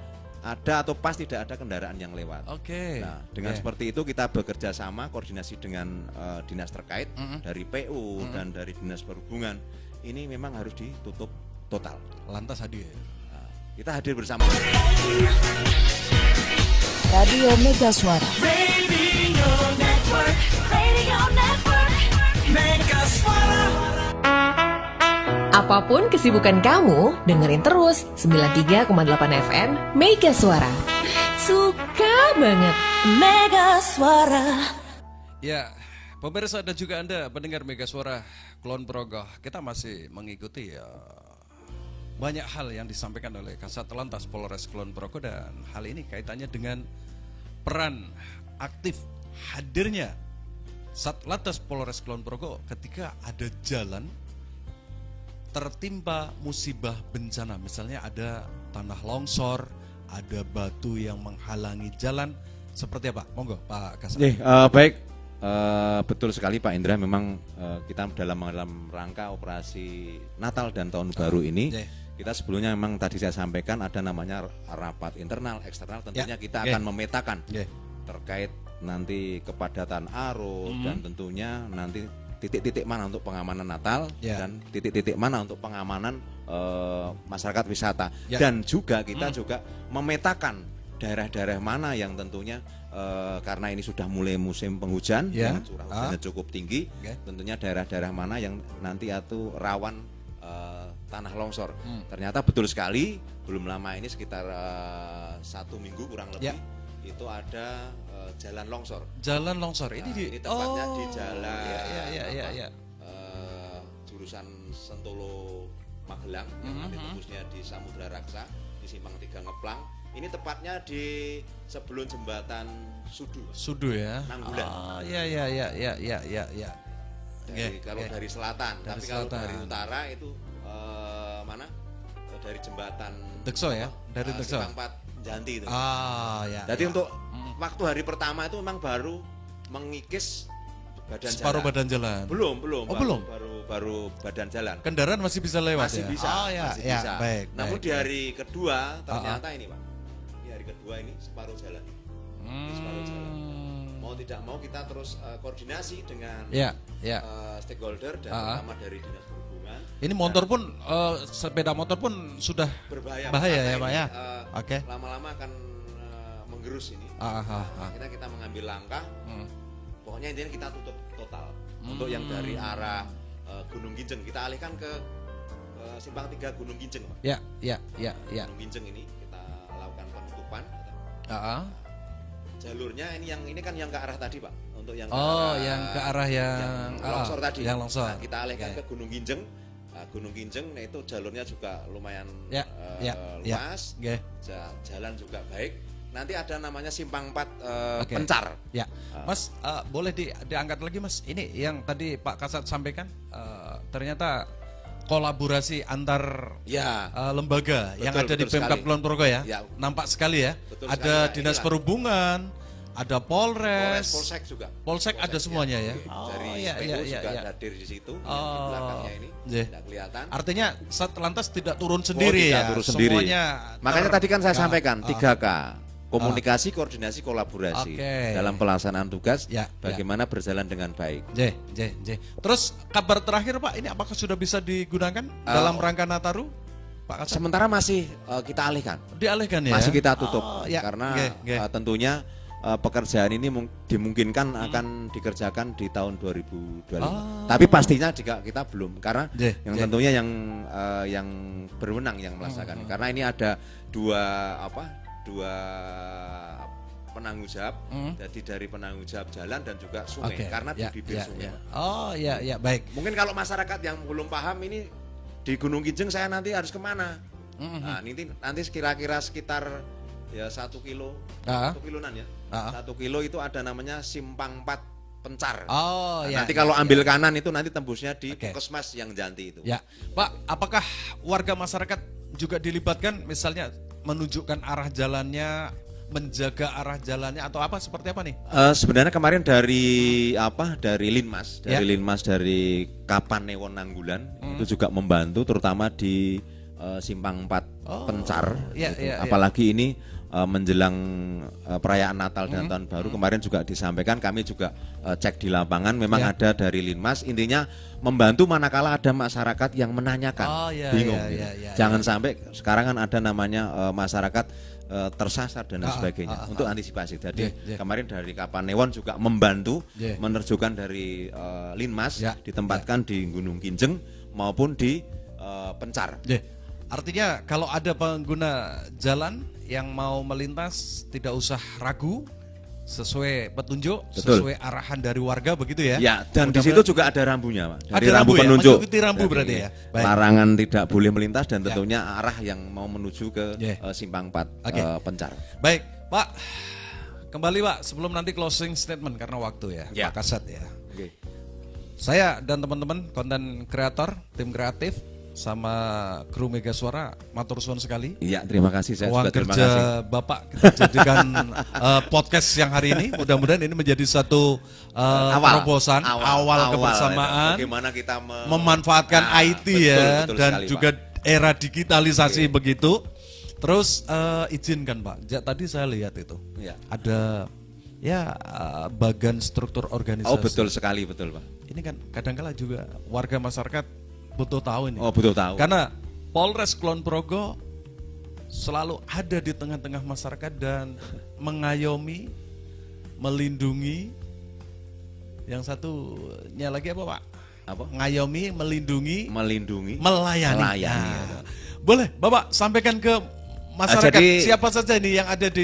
Speaker 6: ada atau pas tidak ada kendaraan yang lewat.
Speaker 2: Oke.
Speaker 6: Nah, dengan seperti itu kita bekerja sama koordinasi dengan dinas terkait dari PU dan dari dinas perhubungan. Ini memang harus ditutup total.
Speaker 2: Lantas hadir.
Speaker 6: Nah, kita hadir bersama.
Speaker 1: Radio Mega Suara.
Speaker 4: Radio Network, Radio Network, Mega Suara.
Speaker 5: Apapun kesibukan kamu, dengerin terus 93,8 FM Mega Suara. Suka banget.
Speaker 1: Mega Suara.
Speaker 2: Ya, pemirsa dan juga Anda pendengar Mega Suara Kulon Progo, kita masih mengikuti banyak hal yang disampaikan oleh Kasat Lantas Polres Kulon Progo, dan hal ini kaitannya dengan peran aktif hadirnya Satlantas Polres Kulon Progo ketika ada jalan tertimpa musibah bencana, misalnya ada tanah longsor, ada batu yang menghalangi jalan, seperti apa? Monggo Pak Kasat.
Speaker 6: Baik. Betul sekali Pak Indra, memang kita dalam rangka operasi Natal dan Tahun Baru ini, kita sebelumnya memang tadi saya sampaikan ada namanya rapat internal, eksternal, tentunya kita akan memetakan terkait nanti kepadatan arus dan tentunya nanti titik-titik mana untuk pengamanan Natal dan titik-titik mana untuk pengamanan masyarakat wisata, dan juga kita juga memetakan daerah-daerah mana yang tentunya karena ini sudah mulai musim penghujan, yang curah hujannya cukup tinggi, tentunya daerah-daerah mana yang nanti itu rawan tanah longsor. Ternyata betul sekali, belum lama ini sekitar 1 minggu kurang lebih itu ada jalan longsor.
Speaker 2: Jalan longsor ini
Speaker 6: tepatnya di jalan
Speaker 2: ya.
Speaker 6: Jurusan Sentolo Magelang, nanti tembusnya di Samudra Raksa di Simpang 3 Ngeplang. Ini tepatnya di sebelum jembatan Sudu
Speaker 2: ya.
Speaker 6: Nanggulan.
Speaker 2: Ya.
Speaker 6: Kalau dari selatan, tapi kalau dari utara itu mana? Dari jembatan
Speaker 2: Dekso ya, dari Dekso.
Speaker 6: Simpang 4 Janti itu.
Speaker 2: Ya.
Speaker 6: Jadi untuk waktu hari pertama itu memang baru mengikis badan
Speaker 2: separuh
Speaker 6: jalan.
Speaker 2: badan jalan.
Speaker 6: Belum.
Speaker 2: Belum.
Speaker 6: Baru badan jalan.
Speaker 2: Kendaraan masih bisa lewat
Speaker 6: masih
Speaker 2: ya?
Speaker 6: bisa. Masih bisa.
Speaker 2: Baik.
Speaker 6: Namun di hari kedua ternyata ini Pak. Di hari kedua ini separuh jalan. Separuh jalan. Mau tidak mau kita terus koordinasi dengan stakeholder dan terutama dari dinas perhubungan.
Speaker 2: Ini motor pun sepeda motor pun sudah bahaya ya Pak ya. Oke.
Speaker 6: Lama-lama akan menggerus ini. Akhirnya kita mengambil langkah. Pokoknya intinya kita tutup total. Untuk yang dari arah Gunung Ginjeng kita alihkan ke Simpang 3 Gunung Ginjeng, Pak.
Speaker 2: Ya.
Speaker 6: Gunung Ginjeng ini kita lakukan penutupan. Jalurnya ini kan yang ke arah tadi, Pak. Untuk yang
Speaker 2: ke arah yang
Speaker 6: longsor tadi.
Speaker 2: Yang longsor.
Speaker 6: Nah, kita alihkan ke Gunung Ginjeng. Gunung Ginjeng itu jalurnya juga lumayan luas. Jalan juga baik. Nanti ada namanya Simpang 4 Pencar.
Speaker 2: Ya, Mas, boleh diangkat lagi Mas. Ini yang tadi Pak Kasat sampaikan, ternyata kolaborasi antar lembaga
Speaker 6: Betul,
Speaker 2: yang ada di
Speaker 6: betul
Speaker 2: Pemkab
Speaker 6: sekali.
Speaker 2: Kulon Progo ya.
Speaker 6: Ya.
Speaker 2: Nampak sekali ya.
Speaker 6: Betul
Speaker 2: Ada
Speaker 6: sekali, Pak.
Speaker 2: Dinas
Speaker 6: Inilah.
Speaker 2: Perhubungan, ada Polres,
Speaker 6: Polsek juga.
Speaker 2: Polsek ada semuanya ya.
Speaker 6: Dari
Speaker 2: iya,
Speaker 6: PU
Speaker 2: iya,
Speaker 6: juga
Speaker 2: iya.
Speaker 6: hadir di situ, di
Speaker 2: Oh.
Speaker 6: belakangnya ini
Speaker 2: Iya.
Speaker 6: tidak kelihatan.
Speaker 2: Artinya Satlantas tidak turun sendiri
Speaker 6: tidak
Speaker 2: ya.
Speaker 6: turun sendiri.
Speaker 2: Semuanya
Speaker 6: Makanya tadi kan saya sampaikan 3K.
Speaker 2: Ah.
Speaker 6: Komunikasi, koordinasi, kolaborasi
Speaker 2: Oke.
Speaker 6: dalam pelaksanaan tugas
Speaker 2: Ya,
Speaker 6: bagaimana berjalan dengan baik.
Speaker 2: J. Terus kabar terakhir Pak, ini apakah sudah bisa digunakan dalam rangka Nataru? Pak Kasat?
Speaker 6: Sementara masih kita alihkan.
Speaker 2: Dialihkan ya?
Speaker 6: Masih kita tutup
Speaker 2: ya.
Speaker 6: karena
Speaker 2: Oke.
Speaker 6: tentunya pekerjaan ini dimungkinkan akan dikerjakan di tahun 2025. Tapi pastinya jika kita belum karena yang tentunya yang berwenang yang melaksanakan. Karena ini ada dua penanggung jawab. Jadi dari penanggung jawab jalan dan juga sungai karena di bibir sungai.
Speaker 2: Oh ya baik.
Speaker 6: Mungkin kalau masyarakat yang belum paham ini di Gunung Kijeng saya nanti harus kemana? Nah, nanti kira-kira sekitar ya 1 kilo, 1 kilonan ya. 1 kilo itu ada namanya Simpang 4 Pencar.
Speaker 2: Oh
Speaker 6: Nanti kalau ambil kanan itu nanti tembusnya di Puskesmas yang Janti itu.
Speaker 2: Ya, Pak, apakah warga masyarakat juga dilibatkan misalnya menunjukkan arah jalannya, menjaga arah jalannya atau apa seperti apa nih?
Speaker 6: Sebenarnya kemarin dari Linmas, dari Kapanewon Nanggulan itu juga membantu terutama di Simpang 4 Pencar. Apalagi ini menjelang perayaan Natal dan Tahun Baru kemarin juga disampaikan, kami juga cek di lapangan memang ada dari Linmas, intinya membantu manakala ada masyarakat yang menanyakan bingung. Jangan sampai sekarang kan ada namanya masyarakat tersasar dan sebagainya untuk antisipasi. Jadi kemarin dari Kapanewon juga membantu menerjukan dari Linmas ditempatkan di Gunung Kijeng maupun di Pencar.
Speaker 2: Artinya kalau ada pengguna jalan yang mau melintas tidak usah ragu, sesuai petunjuk, sesuai arahan dari warga begitu ya.
Speaker 6: Ya, dan di situ juga ada rambunya, Pak. Jadi
Speaker 2: ada
Speaker 6: rambu
Speaker 2: ya?
Speaker 6: penunjuk.
Speaker 2: Mengikuti rambu berarti ya. Baik.
Speaker 6: Larangan tidak boleh melintas dan tentunya arah yang mau menuju ke Simpang 4 Pencar.
Speaker 2: Baik, Pak. Kembali Pak, sebelum nanti closing statement karena waktu ya, Pak Kasat ya. Saya dan teman-teman konten kreator, tim kreatif sama kru Mega Suara matur suwun sekali.
Speaker 6: Iya, terima kasih. Saya
Speaker 2: Uang
Speaker 6: juga terima
Speaker 2: kerja
Speaker 6: kasih.
Speaker 2: Bapak kita jadikan podcast yang hari ini. Mudah-mudahan ini menjadi satu terobosan awal kebersamaan.
Speaker 6: Bagaimana kita
Speaker 2: memanfaatkan IT ya
Speaker 6: betul
Speaker 2: dan
Speaker 6: sekali,
Speaker 2: juga
Speaker 6: Pak.
Speaker 2: era digitalisasi begitu. Terus izinkan Pak, tadi saya lihat itu ada bagan struktur organisasi.
Speaker 6: Oh betul sekali, betul Pak.
Speaker 2: Ini kan kadang-kala juga warga masyarakat butuh tahu ini.
Speaker 6: Oh butuh tahu.
Speaker 2: Karena Polres Kulon Progo selalu ada di tengah-tengah masyarakat dan mengayomi, melindungi. Yang satunya lagi apa Pak?
Speaker 6: Apa?
Speaker 2: Ngayomi, melindungi,
Speaker 6: melayani.
Speaker 2: Nah, boleh Bapak sampaikan ke masyarakat siapa saja ini yang ada di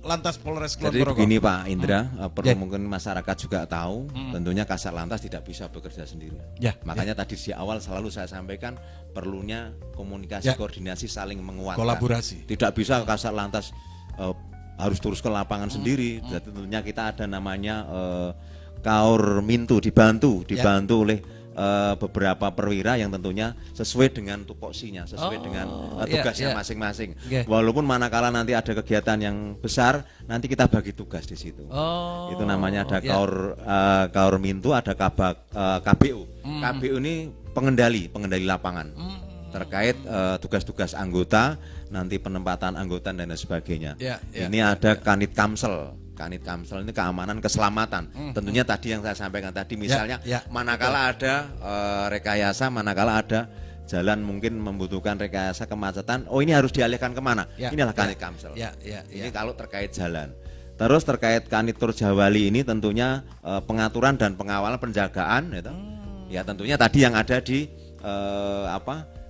Speaker 2: Lantas Polres Kulon
Speaker 6: Jadi
Speaker 2: Progo.
Speaker 6: begini Pak Indra, perlu mungkin masyarakat juga tahu, tentunya Kasat Lantas tidak bisa bekerja sendiri. Makanya tadi di awal selalu saya sampaikan perlunya komunikasi, koordinasi, saling menguatkan.
Speaker 2: Kolaborasi.
Speaker 6: Tidak bisa Kasat Lantas harus terus ke lapangan sendiri. Jadi tentunya kita ada namanya Kaur Mintu dibantu oleh beberapa perwira yang tentunya sesuai dengan tupoksinya, sesuai dengan tugasnya masing-masing. Walaupun manakala nanti ada kegiatan yang besar, nanti kita bagi tugas di situ. Itu namanya ada Kaur Mintu, ada KBU. KBU ini pengendali lapangan terkait tugas-tugas anggota, nanti penempatan anggota dan sebagainya. Ini ada Kanit Kamsel. Kanit Kamsel ini keamanan keselamatan. Tentunya tadi yang saya sampaikan tadi, misalnya manakala ada rekayasa, manakala ada jalan mungkin membutuhkan rekayasa kemacetan, ini harus dialihkan kemana? Inilah Kanit Kamsel. Ini kalau terkait jalan. Terus terkait Kanit Turjawali ini tentunya pengaturan dan pengawalan penjagaan, gitu. Ya tentunya tadi yang ada di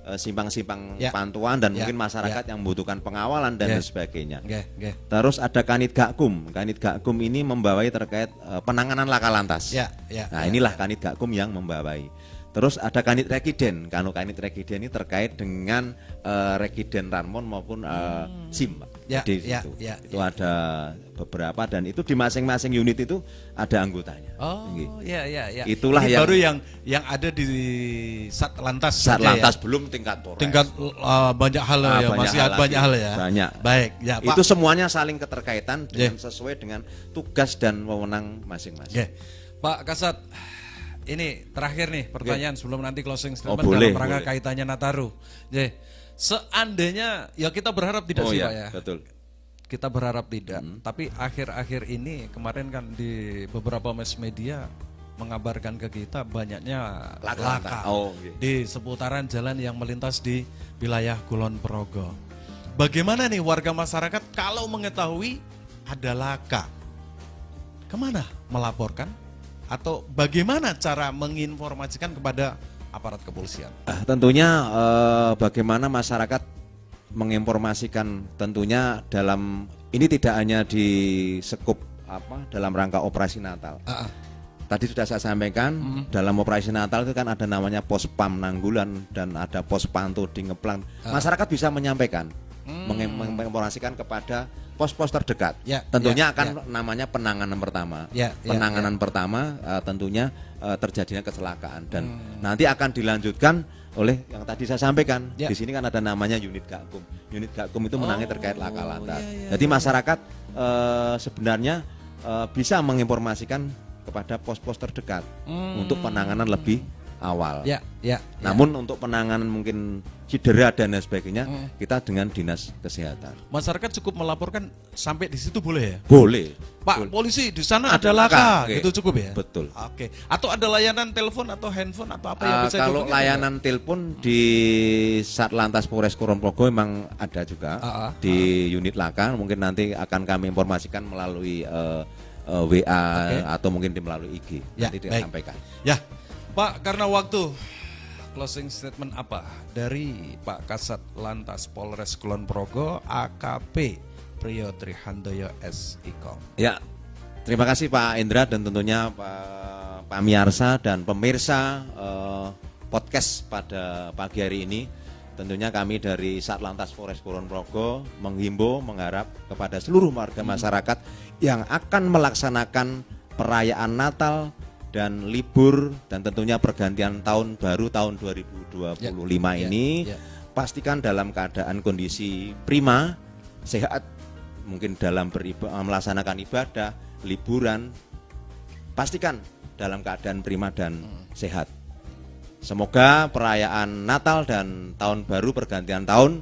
Speaker 6: simpang-simpang pantuan dan mungkin masyarakat yang membutuhkan pengawalan dan sebagainya. Terus ada Kanit Gakum. Kanit Gakum ini membawai terkait penanganan laka lantas. Nah inilah Kanit Gakum yang membawai. Terus ada Kanit Regiden. Kanit Regiden ini terkait dengan Regiden Ranmon maupun SIM. Jadi itu ada beberapa dan itu di masing-masing unit itu ada anggotanya.
Speaker 2: Oh, iya.
Speaker 6: Itulah
Speaker 2: ini
Speaker 6: yang
Speaker 2: baru yang ada di Satlantas.
Speaker 6: Satlantas belum tingkat Polres.
Speaker 2: Tingkat banyak hal ya, masih ada banyak hal ya.
Speaker 6: Banyak.
Speaker 2: Baik, ya Pak.
Speaker 6: Itu semuanya saling keterkaitan dengan sesuai dengan tugas dan wewenang masing-masing.
Speaker 2: Pak Kasat, ini terakhir nih pertanyaan sebelum nanti closing statement
Speaker 6: boleh,
Speaker 2: dalam rangka kaitannya Nataru. Seandainya ya kita berharap tidak sih Pak ya.
Speaker 6: Betul.
Speaker 2: Kita berharap tidak. Tapi akhir-akhir ini kemarin kan di beberapa mass media mengabarkan ke kita banyaknya laka di seputaran jalan yang melintas di wilayah Kulon Progo. Bagaimana nih warga masyarakat kalau mengetahui ada laka? Kemana melaporkan? Atau bagaimana cara menginformasikan kepada aparat kepolisian?
Speaker 6: Tentunya bagaimana masyarakat menginformasikan tentunya dalam ini tidak hanya di skup dalam rangka operasi Natal. Tadi sudah saya sampaikan dalam operasi Natal itu kan ada namanya pos PAM Nanggulan dan ada pos pantau di Ngeplang. Masyarakat bisa menyampaikan, menginformasikan kepada pos-pos terdekat. Tentunya akan namanya penanganan pertama. Penanganan pertama tentunya terjadinya kecelakaan dan nanti akan dilanjutkan oleh yang tadi saya sampaikan. Di sini kan ada namanya unit Gakum. Unit Gakum itu menangani terkait laka lantas. Jadi masyarakat sebenarnya bisa menginformasikan kepada pos-pos terdekat untuk penanganan lebih awal. Namun untuk penanganan mungkin cedera dan lain sebagainya kita dengan dinas kesehatan.
Speaker 2: Masyarakat cukup melaporkan sampai di situ boleh ya?
Speaker 6: Boleh.
Speaker 2: Pak, polisi di sana ada laka, itu cukup ya?
Speaker 6: Betul.
Speaker 2: Oke. Atau ada layanan telepon atau handphone atau apa yang bisa
Speaker 6: kalau layanan telepon di Satlantas Polres Kulon Progo memang ada juga di unit laka. Mungkin nanti akan kami informasikan melalui WA atau mungkin melalui IG. Nanti disampaikan.
Speaker 2: Ya. Pak, karena waktu, closing statement apa dari Pak Kasat Lantas Polres Kulon Progo AKP Priyo Trihandoyo SIKOM?
Speaker 6: Ya, terima kasih Pak Indra dan tentunya Pak Miarsa dan pemirsa podcast pada pagi hari ini. Tentunya kami dari Satlantas Polres Kulon Progo menghimbau, mengharap kepada seluruh warga masyarakat yang akan melaksanakan perayaan Natal dan libur dan tentunya pergantian tahun baru tahun 2025 ini pastikan dalam keadaan kondisi prima, sehat, mungkin dalam melaksanakan ibadah, liburan, pastikan dalam keadaan prima dan sehat. Semoga perayaan Natal dan tahun baru pergantian tahun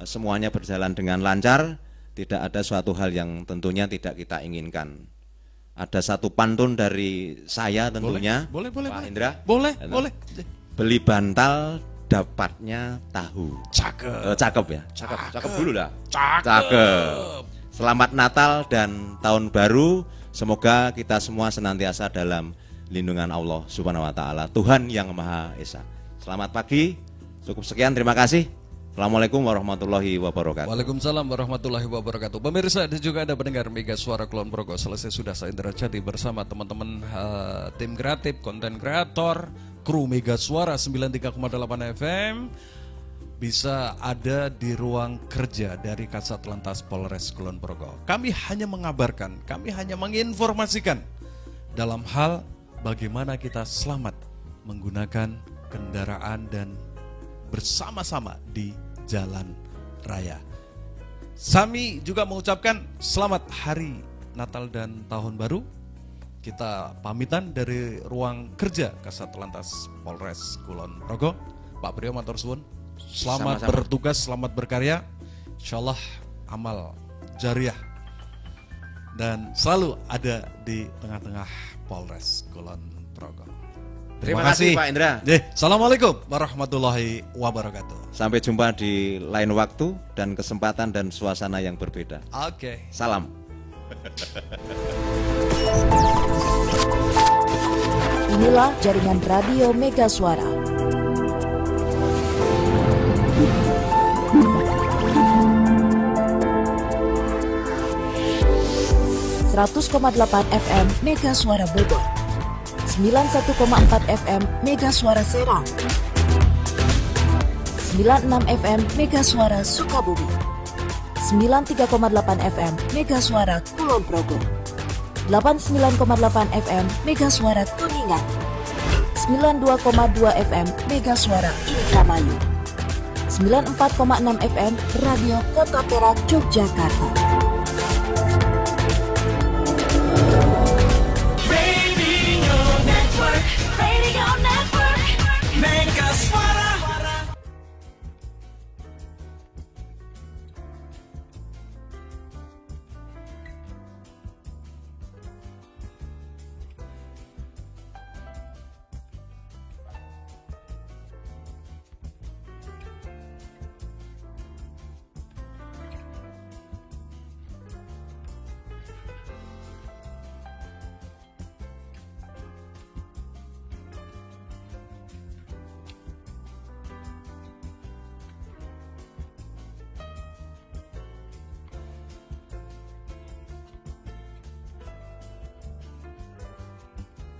Speaker 6: semuanya berjalan dengan lancar, tidak ada suatu hal yang tentunya tidak kita inginkan. Ada satu pantun dari saya tentunya,
Speaker 2: boleh,
Speaker 6: Pak Indra.
Speaker 2: Boleh.
Speaker 6: Beli bantal dapatnya tahu. Cakep ya. Cakep dulu lah. Cakep. Selamat Natal dan tahun baru. Semoga kita semua senantiasa dalam lindungan Allah Subhanahu wa taala, Tuhan yang Maha Esa. Selamat pagi. Cukup sekian, terima kasih. Assalamualaikum warahmatullahi wabarakatuh.
Speaker 2: Waalaikumsalam warahmatullahi wabarakatuh. Pemirsa dan juga ada pendengar Mega Suara Kulon Progo. Selesai sudah saya Indra Jati bersama teman-teman tim kreatif, konten kreator, kru Mega Suara 93,8 FM. Bisa ada di ruang kerja dari Kasat Lantas Polres Kulon Progo. Kami hanya mengabarkan, kami hanya menginformasikan dalam hal bagaimana kita selamat menggunakan kendaraan dan bersama-sama di jalan raya. Kami juga mengucapkan selamat hari Natal dan Tahun Baru. Kita pamitan dari ruang kerja Kasat Lantas Polres Kulon Progo. Pak Priyo matur suwun. Selamat bertugas, selamat berkarya. Insyaallah amal jariah dan selalu ada di tengah-tengah Polres Kulon Progo.
Speaker 6: Terima kasih Pak Indra.
Speaker 2: Assalamualaikum warahmatullahi wabarakatuh.
Speaker 6: Sampai jumpa di lain waktu dan kesempatan dan suasana yang berbeda.
Speaker 2: Oke.
Speaker 6: Salam.
Speaker 1: Inilah jaringan radio Mega Suara. ...100,8 FM Mega Suara Bogor, 91,4 FM Mega Suara Serang, 96 FM Mega Suara Sukabumi, 93,8 FM Mega Suara Kulon Progo, 89,8 FM Mega Suara Kuningan, 92,2 FM Mega Suara Indramayu, 94,6 FM Radio Kota Perak Yogyakarta.